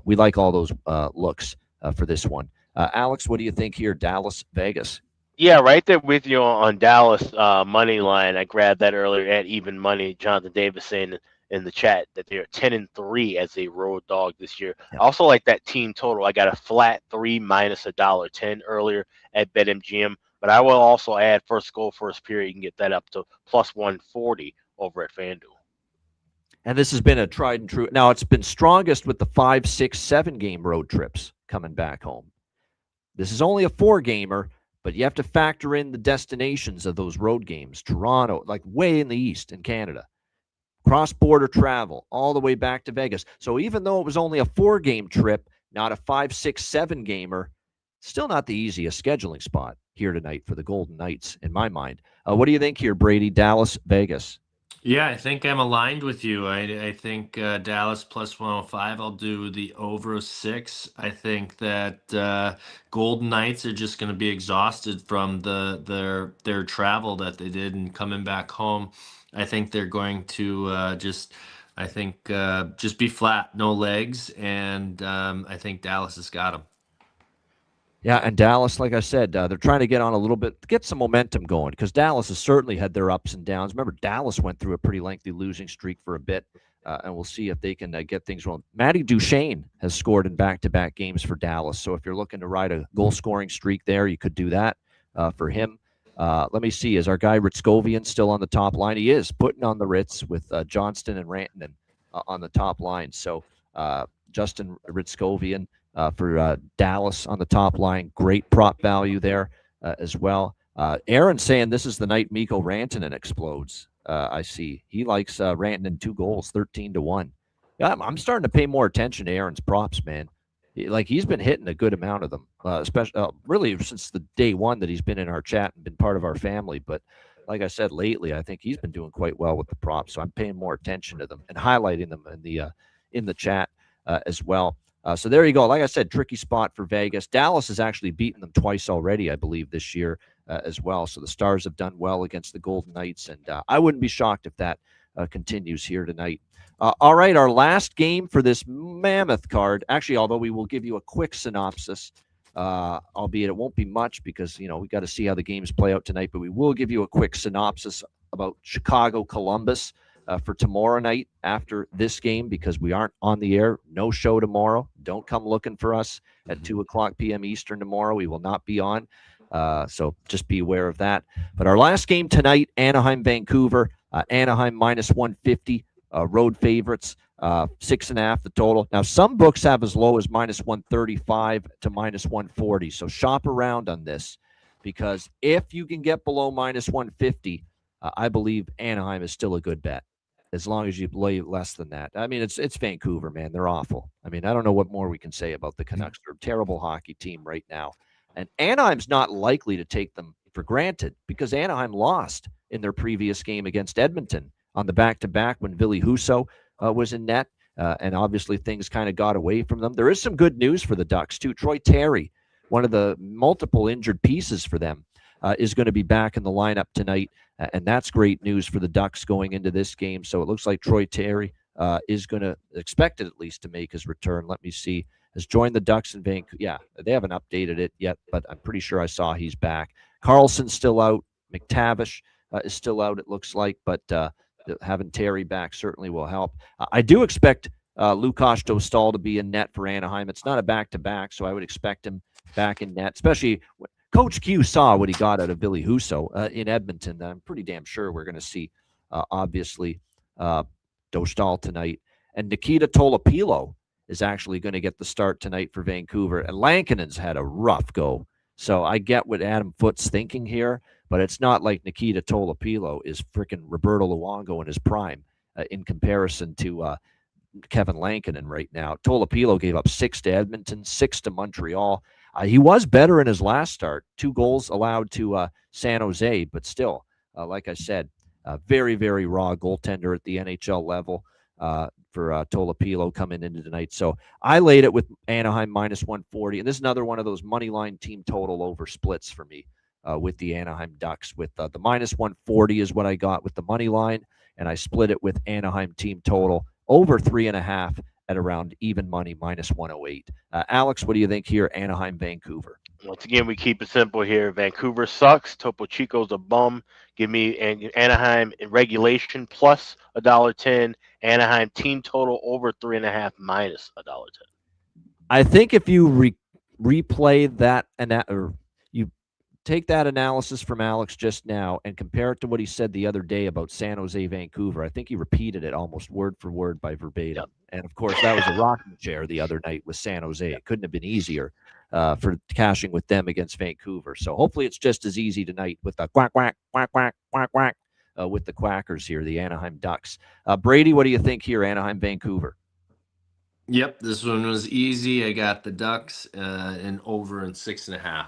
we like all those looks for this one. Alex, what do you think here? Dallas, Vegas. Yeah, right there with you on Dallas money line. I grabbed that earlier at even money. Jonathan Davis saying in the chat that they're 10-3 as a road dog this year. Yep. I also like that team total. I got a flat 3 minus $1.10 earlier at BetMGM, but I will also add first goal, first period. You can get that up to plus 140 over at FanDuel. And this has been a tried and true. Now, it's been strongest with the 5, 6, 7 game road trips coming back home. This is only a 4-gamer, but you have to factor in the destinations of those road games. Toronto, like way in the east in Canada. Cross-border travel all the way back to Vegas. So even though it was only a 4-game trip, not a 5, 6, 7 gamer, still not the easiest scheduling spot here tonight for the Golden Knights, in my mind. What do you think here, Brady? Dallas, Vegas? Yeah, I think I'm aligned with you. I think Dallas plus 105. I'll do the over 6. I think that Golden Knights are just going to be exhausted from their travel that they did and coming back home. I think they're going to just be flat, no legs, and I think Dallas has got them. Yeah, and Dallas, like I said, they're trying to get on a little bit, get some momentum going, because Dallas has certainly had their ups and downs. Remember, Dallas went through a pretty lengthy losing streak for a bit, and we'll see if they can get things rolling. Matty Duchene has scored in back-to-back games for Dallas, so if you're looking to ride a goal-scoring streak there, you could do that for him. Let me see, is our guy Ritskovian still on the top line? He is, putting on the Ritz with Johnston and Rantanen on the top line. So Justin Ritskovian for Dallas on the top line. Great prop value there as well. Aaron's saying this is the night Mikko Rantanen explodes. I see. He likes Rantanen 2 goals, 13-1. Yeah, I'm starting to pay more attention to Aaron's props, man. Like, he's been hitting a good amount of them, especially really since the day one that he's been in our chat and been part of our family. But like I said, lately, I think he's been doing quite well with the props. So I'm paying more attention to them and highlighting them in the chat as well. So there you go. Like I said, tricky spot for Vegas. Dallas has actually beaten them twice already, I believe, this year as well. So the Stars have done well against the Golden Knights, and I wouldn't be shocked if that continues here tonight. All right, our last game for this mammoth card. Actually, although we will give you a quick synopsis, albeit it won't be much because, we got to see how the games play out tonight, but we will give you a quick synopsis about Chicago-Columbus for tomorrow night after this game, because we aren't on the air. No show tomorrow. Don't come looking for us at 2:00 p.m. Eastern tomorrow. We will not be on. So just be aware of that. But our last game tonight, Anaheim, Vancouver. Anaheim minus 150, road favorites, 6.5 the total. Now, some books have as low as minus 135 to minus 140. So shop around on this, because if you can get below minus 150, I believe Anaheim is still a good bet, as long as you lay less than that. I mean, it's Vancouver, man. They're awful. I mean, I don't know what more we can say about the Canucks. They're a terrible hockey team right now. And Anaheim's not likely to take them for granted, because Anaheim lost in their previous game against Edmonton on the back-to-back when Ville Husso was in net. And obviously things kind of got away from them. There is some good news for the Ducks, too. Troy Terry, one of the multiple injured pieces for them, is going to be back in the lineup tonight. And that's great news for the Ducks going into this game. So it looks like Troy Terry is going to, expected at least, to make his return. Let me see. Has joined the Ducks in Vancouver. Yeah, they haven't updated it yet, but I'm pretty sure I saw he's back. Carlson's still out. McTavish is still out, it looks like, but having Terry back certainly will help. I do expect Lukasz Dostal to be in net for Anaheim. It's not a back-to-back, so I would expect him back in net, especially Coach Q saw what he got out of Billy Husso in Edmonton. I'm pretty damn sure we're going to see, obviously, Dostal tonight. And Nikita Tolopilo is actually going to get the start tonight for Vancouver. And Lankinen's had a rough go. So I get what Adam Foote's thinking here, but it's not like Nikita Tolopilo is freaking Roberto Luongo in his prime in comparison to Kevin Lankinen right now. Tolopilo gave up 6 to Edmonton, 6 to Montreal. He was better in his last start. 2 goals allowed to San Jose, but still, like I said, very, very raw goaltender at the NHL level for Tolopilo coming into tonight. So I laid it with Anaheim minus 140. And this is another one of those money line team total over splits for me with the Anaheim Ducks. With the minus 140 is what I got with the money line, and I split it with Anaheim team total over 3.5 at around even money, minus 108. Alex, what do you think here, Anaheim, Vancouver? Once again, we keep it simple here. Vancouver sucks. Topo Chico's a bum. Give me Anaheim in regulation plus $1.10. Anaheim team total over 3.5 minus $1.10. I think if you replay that or you take that analysis from Alex just now and compare it to what he said the other day about San Jose, Vancouver, I think he repeated it almost word for word by verbatim. Yep. And of course, that was a rocking chair the other night with San Jose. It couldn't have been easier for cashing with them against Vancouver. So hopefully it's just as easy tonight with the quack, quack, quack, quack, quack, quack with the Quackers here, the Anaheim Ducks. Brady, what do you think here, Anaheim, Vancouver? Yep, this one was easy. I got the Ducks and over in 6.5.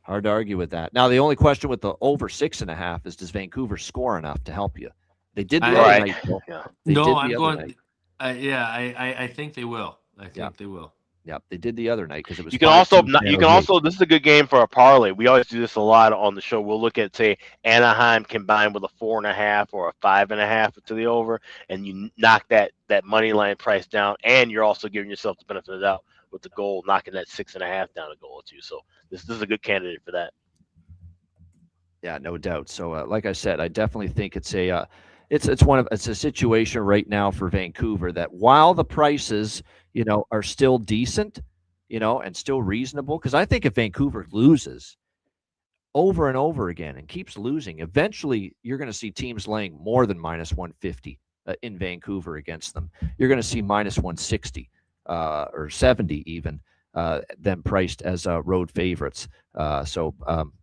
Hard to argue with that. Now, the only question with the over 6.5 is, does Vancouver score enough to help you? They did the other night. Yeah. No, I'm going. I think they will. I think they will. Yep, they did the other night because it was. You can also. This is a good game for a parlay. We always do this a lot on the show. We'll look at, say, Anaheim combined with a 4.5 or a 5.5 to the over, and you knock that money line price down, and you're also giving yourself the benefit of the doubt with the goal, knocking that 6.5 down a goal or two. So this is a good candidate for that. Yeah, no doubt. So, like I said, I definitely think it's a situation right now for Vancouver that while the prices, are still decent, and still reasonable, because I think if Vancouver loses over and over again and keeps losing, eventually you're going to see teams laying more than minus 150 in Vancouver against them. You're going to see minus 160 or 70 even, them priced as road favorites. So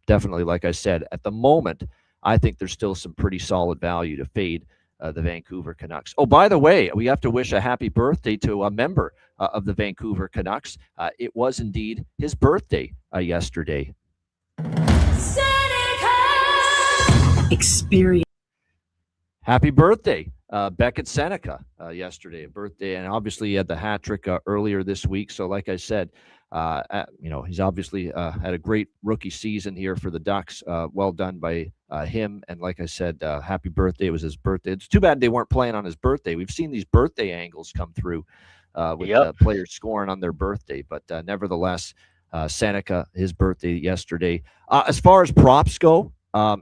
definitely, like I said, at the moment, I think there's still some pretty solid value to fade the Vancouver Canucks. Oh, by the way, we have to wish a happy birthday to a member of the Vancouver Canucks. It was indeed his birthday yesterday. Experience. Happy birthday, Beckett Seneca, yesterday, a birthday. And obviously he had the hat trick earlier this week. So like I said, he's obviously had a great rookie season here for the Ducks. Well done by him. And like I said, happy birthday. It was his birthday. It's too bad they weren't playing on his birthday. We've seen these birthday angles come through with players scoring on their birthday. But nevertheless, Seneca, his birthday yesterday. As far as props go,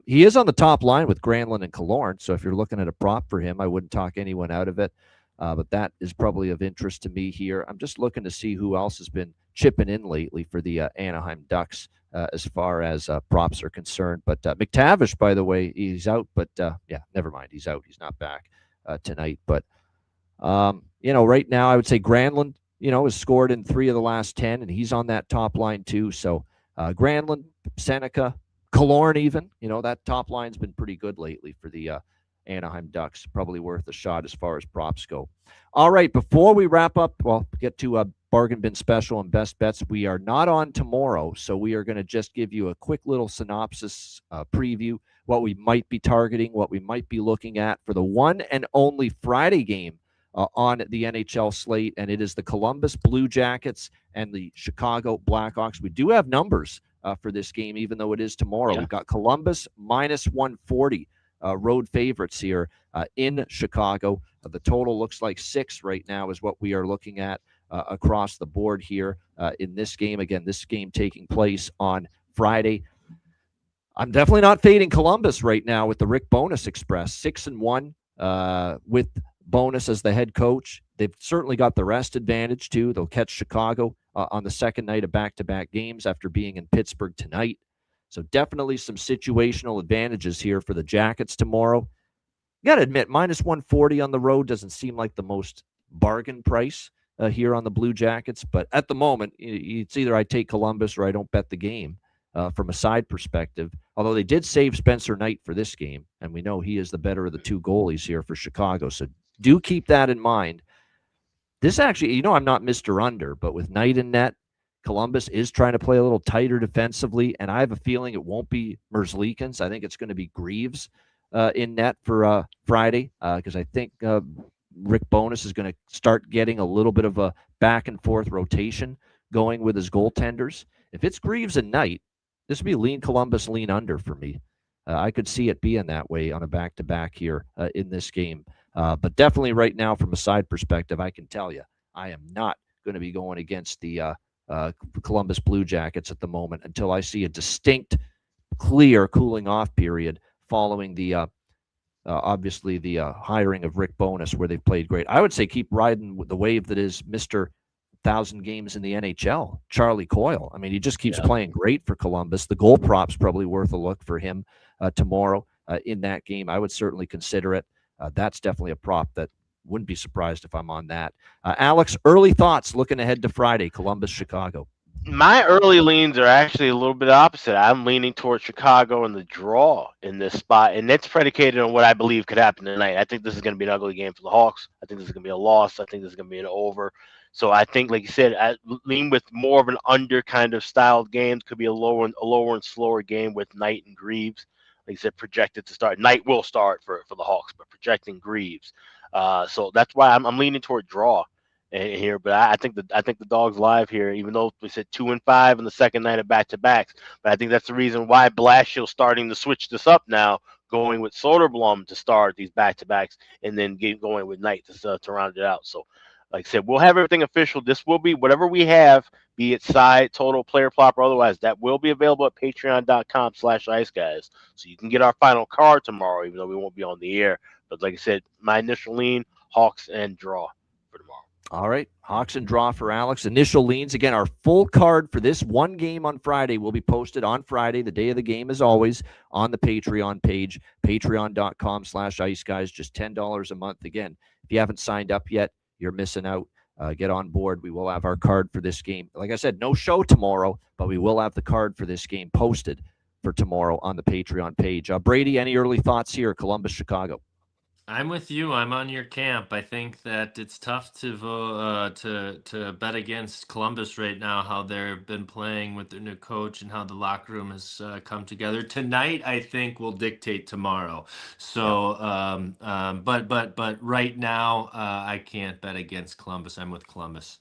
he is on the top line with Granlund and Killorn. So if you're looking at a prop for him, I wouldn't talk anyone out of it. But that is probably of interest to me here. I'm just looking to see who else has been chipping in lately for the Anaheim Ducks as far as props are concerned. But McTavish, by the way, he's out. But never mind. He's out. He's not back tonight. But, right now I would say Granlund, has scored in 3 of the last 10, and he's on that top line too. So Granlund, Seneca, Killorn even, that top line's been pretty good lately for the Anaheim Ducks. Probably worth a shot as far as props go. All right, before we wrap up, get to a bargain bin special and best bets. We are not on tomorrow, so we are going to just give you a quick little synopsis preview, what we might be targeting, what we might be looking at for the one and only Friday game on the NHL slate, and it is the Columbus Blue Jackets and the Chicago Blackhawks. We do have numbers for this game, even though it is tomorrow. We've got Columbus minus 140. Road favorites here in Chicago. The total looks like 6 right now is what we are looking at across the board here in this game. Again, this game taking place on Friday. I'm definitely not fading Columbus right now with the Rick Bowness Express. 6-1 with Bowness as the head coach. They've certainly got the rest advantage too. They'll catch Chicago on the second night of back-to-back games after being in Pittsburgh tonight. So definitely some situational advantages here for the Jackets tomorrow. You got to admit, minus 140 on the road doesn't seem like the most bargain price here on the Blue Jackets. But at the moment, it's either I take Columbus or I don't bet the game from a side perspective. Although they did save Spencer Knight for this game, and we know he is the better of the two goalies here for Chicago. So do keep that in mind. This actually, I'm not Mr. Under, but with Knight in net, Columbus is trying to play a little tighter defensively, and I have a feeling it won't be Merzlikins. I think it's going to be Greaves in net for Friday because I think Rick Bowness is going to start getting a little bit of a back-and-forth rotation going with his goaltenders. If it's Greaves and Knight, this would be lean Columbus, lean under for me. I could see it being that way on a back-to-back here in this game. But definitely right now, from a side perspective, I can tell you, I am not going to be going against the Columbus Blue Jackets at the moment until I see a distinct, clear cooling off period following the obviously the hiring of Rick Bowness, where they've played great. I would say keep riding with the wave that is Mr. 1,000 games in the NHL, Charlie Coyle. I mean, he just keeps playing great for Columbus. The goal prop's probably worth a look for him tomorrow in that game. I would certainly consider it. That's definitely a prop that wouldn't be surprised if I'm on that. Alex, early thoughts looking ahead to Friday, Columbus, Chicago. My early leans are actually a little bit opposite. I'm leaning towards Chicago and the draw in this spot, and that's predicated on what I believe could happen tonight. I think this is going to be an ugly game for the Hawks. I think this is going to be a loss. I think this is going to be an over. So I think, like you said, I lean with more of an under kind of styled game. Could be a lower and slower game with Knight and Greaves. Like you said, projected to start. Knight will start for the Hawks, but projecting Greaves. So that's why I'm leaning toward draw here. But I think the Dogs live here, even though we said 2-5 on the second night of back-to-backs. But I think that's the reason why Blashill's starting to switch this up now, going with Soderblom to start these back-to-backs and then going with Knight to round it out. So, like I said, we'll have everything official. This will be whatever we have, be it side, total, player plop, or otherwise, that will be available at patreon.com/iceguys. So you can get our final card tomorrow, even though we won't be on the air. But like I said, my initial lean, Hawks and draw for tomorrow. All right, Hawks and draw for Alex. Initial leans. Again, our full card for this one game on Friday will be posted on Friday, the day of the game, as always, on the Patreon page, patreon.com/iceguys, just $10 a month. Again, if you haven't signed up yet, you're missing out. Get on board. We will have our card for this game. Like I said, no show tomorrow, but we will have the card for this game posted for tomorrow on the Patreon page. Brady, any early thoughts here, Columbus, Chicago? I'm with you. I'm on your camp. I think that it's tough to bet against Columbus right now, how they've been playing with their new coach and how the locker room has come together. Tonight, I think, will dictate tomorrow. So, but right now, I can't bet against Columbus. I'm with Columbus.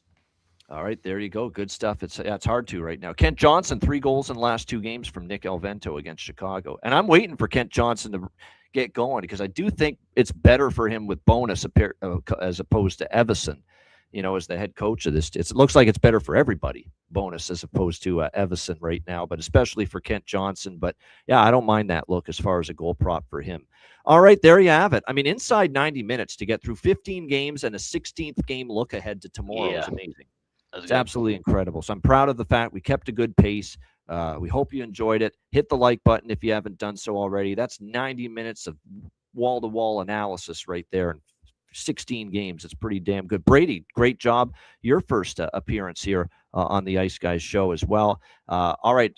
All right, there you go. Good stuff. It's hard to right now. Kent Johnson, 3 goals in the last 2 games from Nick Alvento against Chicago. And I'm waiting for Kent Johnson to get going because I do think it's better for him with Bowness as opposed to Evason, as the head coach of this. It looks like it's better for everybody, Bowness as opposed to Evason right now, but especially for Kent Johnson. But, yeah, I don't mind that look as far as a goal prop for him. All right, there you have it. I mean, inside 90 minutes to get through 15 games and a 16th game look ahead to tomorrow is amazing. It's absolutely incredible. So I'm proud of the fact we kept a good pace. We hope you enjoyed it. Hit the like button if you haven't done so already. That's 90 minutes of wall-to-wall analysis right there in 16 games. It's pretty damn good. Brady, great job. Your first appearance here on the Ice Guys show as well. All right,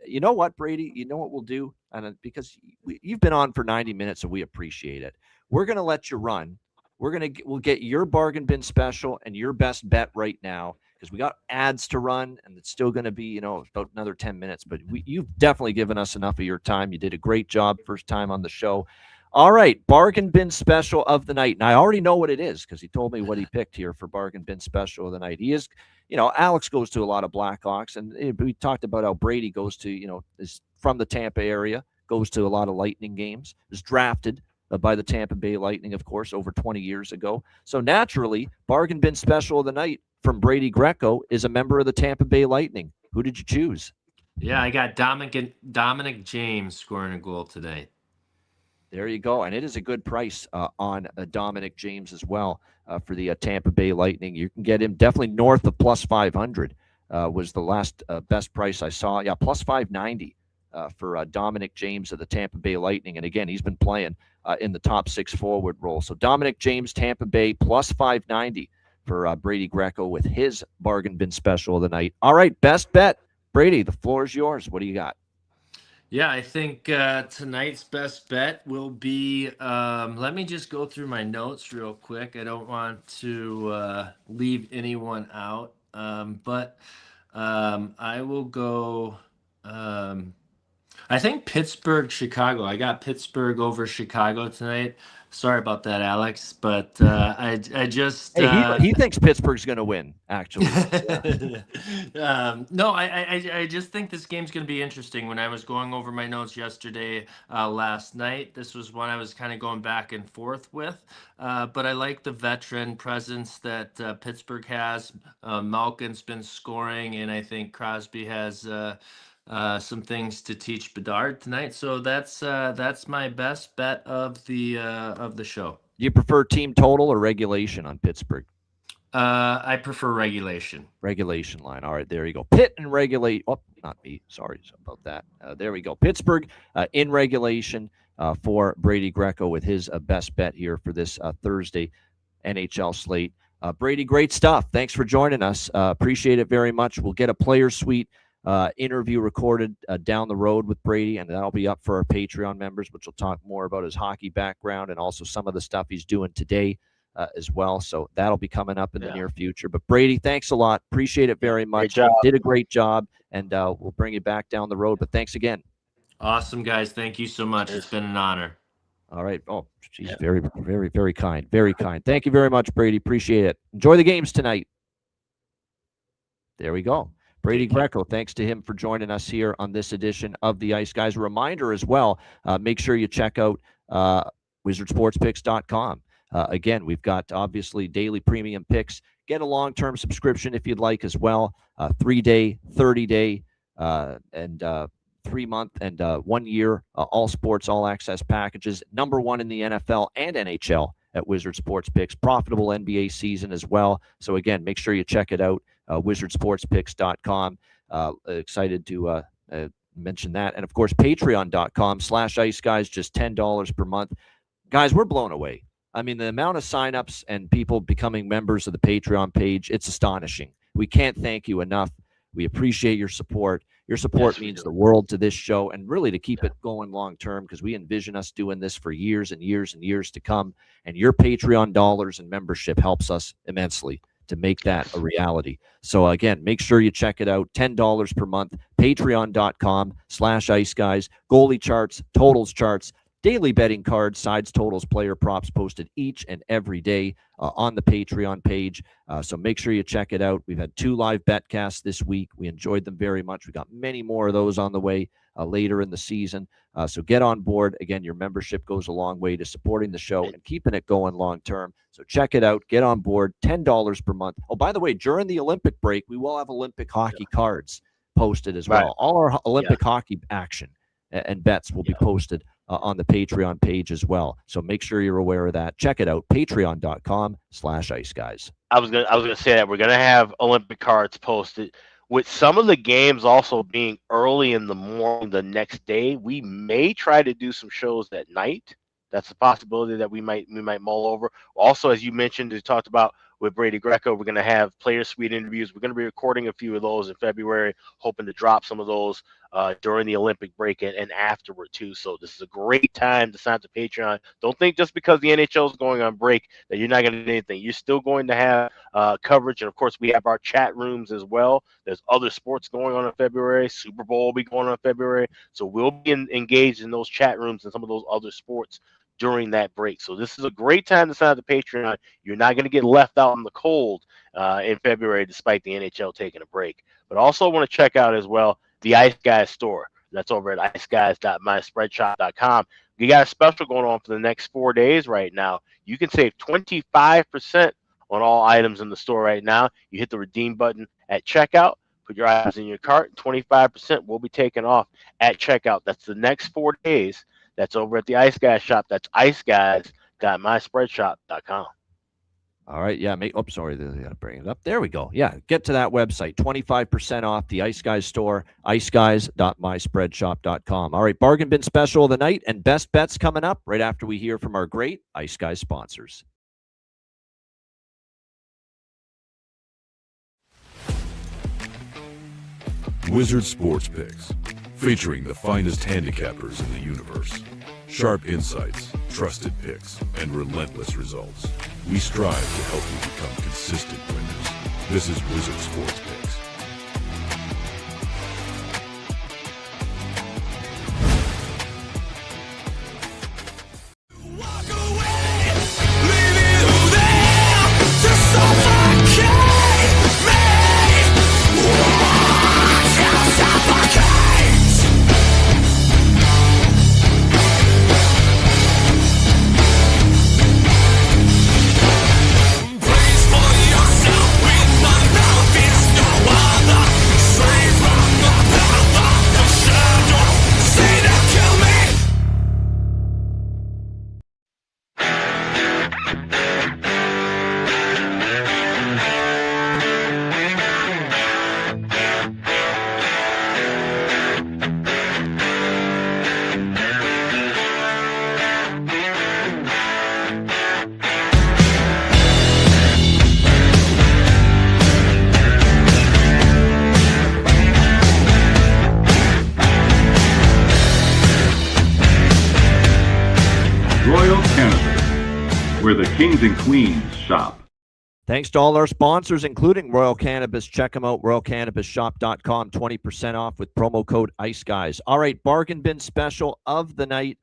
you know what, Brady? You know what we'll do? And because you've been on for 90 minutes and we appreciate it. We're going to let you run. We'll get your bargain bin special and your best bet right now because we got ads to run and it's still going to be, about another 10 minutes. But you've definitely given us enough of your time. You did a great job first time on the show. All right, bargain bin special of the night. And I already know what it is because he told me what he picked here for bargain bin special of the night. He is, Alex goes to a lot of Blackhawks, and we talked about how Brady goes to, is from the Tampa area, goes to a lot of Lightning games, is drafted by the Tampa Bay Lightning, of course, over 20 years ago. So naturally, bargain bin special of the night from Brady Greco is a member of the Tampa Bay Lightning. Who did you choose? Yeah, I got Dominic James scoring a goal today. There you go. And it is a good price on Dominic James as well for the Tampa Bay Lightning. You can get him definitely north of plus 500 was the last best price I saw. Yeah, plus 590 for Dominic James of the Tampa Bay Lightning. And again, he's been playing in the top 6 forward role. So Dominic James, Tampa Bay, plus 590 for Brady Greco with his bargain bin special of the night. All right, best bet. Brady, the floor is yours. What do you got? Yeah, I think tonight's best bet will be, let me just go through my notes real quick. I don't want to leave anyone out, but I will go, I think Pittsburgh, Chicago. I got Pittsburgh over Chicago tonight. Sorry about that, Alex, but I just Hey, he thinks Pittsburgh's going to win. Actually, no, I just think this game's going to be interesting. When I was going over my notes yesterday, last night, this was one I was kind of going back and forth with. But I like the veteran presence that Pittsburgh has. Malkin's been scoring, and I think Crosby has some things to teach Bedard tonight. So that's my best bet of the show. Do you prefer team total or regulation on Pittsburgh? I prefer regulation. Regulation line. All right, there you go. Pitt and regulate. Oh, not me. Sorry about that. There we go. Pittsburgh in regulation for Brady Greco with his best bet here for this Thursday NHL slate. Brady, great stuff. Thanks for joining us. Appreciate it very much. We'll get a player suite interview recorded down the road with Brady, and that'll be up for our Patreon members, which will talk more about his hockey background and also some of the stuff he's doing today as well. So that'll be coming up in the near future. But Brady, thanks a lot. Appreciate it very much. Did a great job, and we'll bring you back down the road. But thanks again. Awesome, guys. Thank you so much. It's been an honor. All right. Oh, geez, very, very, very kind. Very kind. Thank you very much, Brady. Appreciate it. Enjoy the games tonight. There we go. Brady Greco, thanks to him for joining us here on this edition of the Ice Guys. A reminder as well, make sure you check out wizardsportspicks.com. Again, we've got obviously daily premium picks. Get a long-term subscription if you'd like as well. 3-day, 30-day, and 3-month and 1 year, all sports, all access packages. Number 1 in the NFL and NHL at Wizard Sports Picks. Profitable NBA season as well. So again, make sure you check it out. wizardsportspicks.com. Excited to mention that. And of course, patreon.com/Ice Guys, just $10 per month. Guys, we're blown away. I mean, the amount of signups and people becoming members of the Patreon page, it's astonishing. We can't thank you enough. We appreciate your support. Your support means the world to this show, and really to keep it going long term, because we envision us doing this for years and years and years to come. And your Patreon dollars and membership helps us immensely to make that a reality. So again, make sure you check it out. $10 per month, patreon.com/Ice Guys. Goalie charts, totals charts, daily betting cards, sides, totals, player props posted each and every day on the Patreon page. So make sure you check it out. We've had 2 live betcasts this week. We enjoyed them very much. We got many more of those on the way later in the season. So get on board. Again, your membership goes a long way to supporting the show and keeping it going long term. So check it out. Get on board. $10 per month. Oh, by the way, during the Olympic break, we will have Olympic hockey cards posted as well. All our Olympic hockey action and bets will be posted on the Patreon page as well. So make sure you're aware of that. Check it out. Patreon.com/Ice Guys. I was gonna say that we're gonna have Olympic cards posted. With some of the games also being early in the morning the next day, we may try to do some shows at night. That's a possibility that we might mull over. Also, as you mentioned, you talked about with Brady Greco, we're going to have player suite interviews. We're going to be recording a few of those in February, hoping to drop some of those during the Olympic break and afterward too. So this is a great time to sign up to Patreon. Don't think just because the NHL is going on break that you're not going to do anything. You're still going to have coverage. And of course, we have our chat rooms as well. There's other sports going on in February. Super Bowl will be going on in February. So we'll be engaged in those chat rooms and some of those other sports during that break. So this is a great time to sign up to Patreon. You're not going to get left out in the cold in February, despite the NHL taking a break. But also want to check out as well the Ice Guys store. That's over at iceguys.myspreadshop.com. You got a special going on for the next 4 days right now. You can save 25% on all items in the store right now. You hit the redeem button at checkout, put your items in your cart, 25% will be taken off at checkout. That's the next 4 days. That's over at the Ice Guys shop. That's iceguys.myspreadshop.com. All right. Yeah. Sorry. They got to bring it up. There we go. Yeah. Get to that website. 25% off the Ice Guys store, iceguys.myspreadshop.com. All right. Bargain bin special of the night and best bets coming up right after we hear from our great Ice Guys sponsors. Wizard Sports Picks, featuring the finest handicappers in the universe. Sharp insights, trusted picks, and relentless results. We strive to help you become consistent winners. This is Wizard Sports Picks. Where the kings and queens shop. Thanks to all our sponsors, including Royal Cannabis. Check them out, royalcannabisshop.com, 20% off with promo code ICEGUYS. All right, bargain bin special of the night.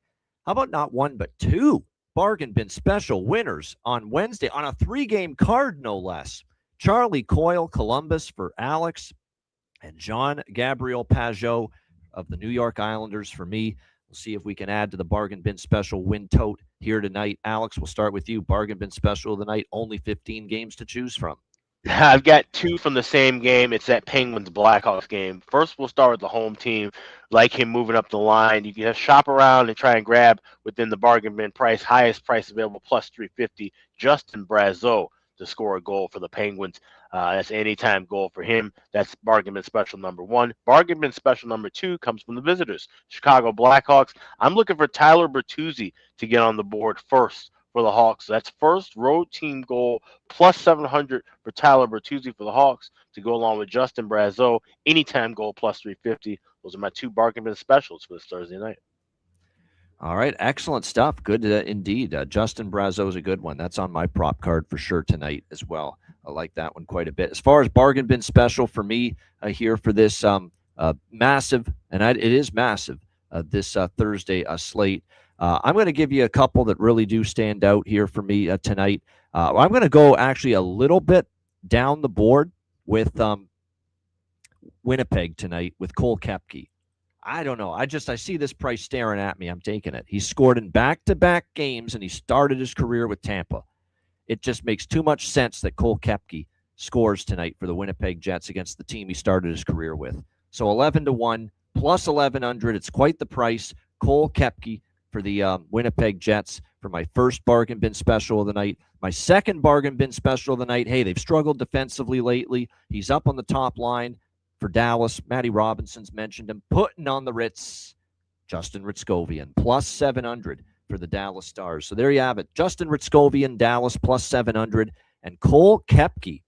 How about not one, but two bargain bin special winners on Wednesday on a 3-game card, no less. Charlie Coyle, Columbus for Alex, and Jean Gabriel Pajot of the New York Islanders for me. We'll see if we can add to the bargain bin special win tote here tonight. Alex, we'll start with you. Bargain bin special of the night, only 15 games to choose from. I've got two from the same game. It's that Penguins-Blackhawks game. First, we'll start with the home team. Like him moving up the line. You can just shop around and try and grab within the bargain bin price, highest price available, plus 350, Justin Brazeau to score a goal for the Penguins. That's an anytime goal for him. That's bargain bin special number one. Bargain bin special number two comes from the visitors, Chicago Blackhawks. I'm looking for Tyler Bertuzzi to get on the board first for the Hawks. So that's first road team goal, plus 700 for Tyler Bertuzzi for the Hawks to go along with Justin Brazeau. Anytime goal, plus 350. Those are my two bargain bin specials for this Thursday night. All right, excellent stuff. Good indeed. Justin Brazeau is a good one. That's on my prop card for sure tonight as well. I like that one quite a bit. As far as bargain bin special for me here for this massive, and it is massive, this Thursday slate, I'm going to give you a couple that really do stand out here for me tonight. I'm going to go actually a little bit down the board with Winnipeg tonight with Cole Koepke. I don't know. I see this price staring at me. I'm taking it. He scored in back-to-back games, and he started his career with Tampa. It just makes too much sense that Cole Koepke scores tonight for the Winnipeg Jets against the team he started his career with. So 11-1, plus 1,100. It's quite the price. Cole Koepke for the Winnipeg Jets for my first bargain bin special of the night. My second bargain bin special of the night, hey, they've struggled defensively lately. He's up on the top line for Dallas. Matty Robinson's mentioned him. Putting on the Ritz, Justin Ritzkovian, plus 700 for the Dallas Stars. So there you have it. Justin Ritzkovian, Dallas, plus 700. And Cole Koepke,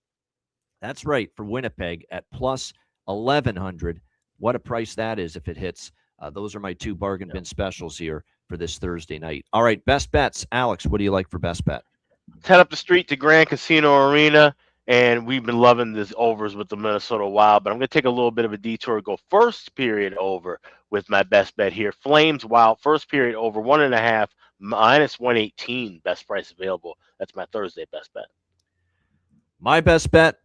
that's right, for Winnipeg at plus 1,100. What a price that is if it hits. Those are my two bargain bin specials here for this Thursday night. All right, best bets. Alex, what do you like for best bet? Let's head up the street to Grand Casino Arena. And we've been loving this overs with the Minnesota Wild, but I'm going to take a little bit of a detour, go first period over with my best bet here. Flames Wild, first period over 1.5, minus 118, best price available. That's my Thursday best bet. My best bet,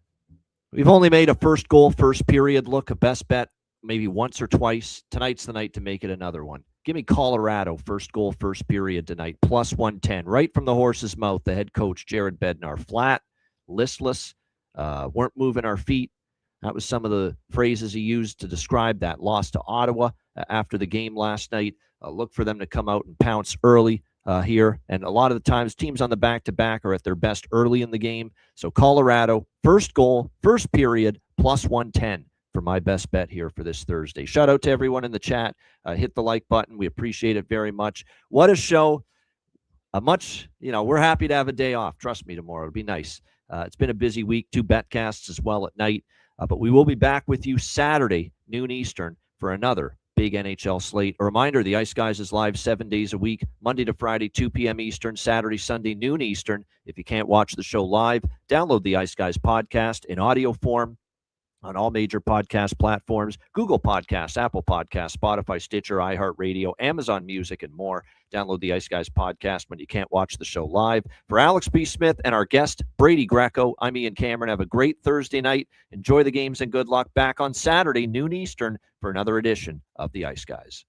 we've only made a first goal, first period look, a best bet maybe once or twice. Tonight's the night to make it another one. Give me Colorado, first goal, first period tonight, plus 110, right from the horse's mouth, the head coach, Jared Bednar. Flat, listless, weren't moving our feet. That was some of the phrases he used to describe that loss to Ottawa after the game last night. Look for them to come out and pounce early here. And a lot of the times teams on the back-to-back are at their best early in the game. So Colorado, first goal, first period, plus 110 for my best bet here for this Thursday. Shout out to everyone in the chat. Hit the like button. We appreciate it very much. What a show. We're happy to have a day off. Trust me, tomorrow. It'll be nice. It's been a busy week, 2 betcasts as well at night. But we will be back with you Saturday, noon Eastern, for another big NHL slate. A reminder, the Ice Guys is live 7 days a week, Monday to Friday, 2 p.m. Eastern, Saturday, Sunday, noon Eastern. If you can't watch the show live, download the Ice Guys podcast in audio form on all major podcast platforms, Google Podcasts, Apple Podcasts, Spotify, Stitcher, iHeartRadio, Amazon Music, and more. Download the Ice Guys podcast when you can't watch the show live. For Alex B. Smith and our guest, Brady Greco, I'm Ian Cameron. Have a great Thursday night. Enjoy the games and good luck. Back on Saturday, noon Eastern, for another edition of the Ice Guys.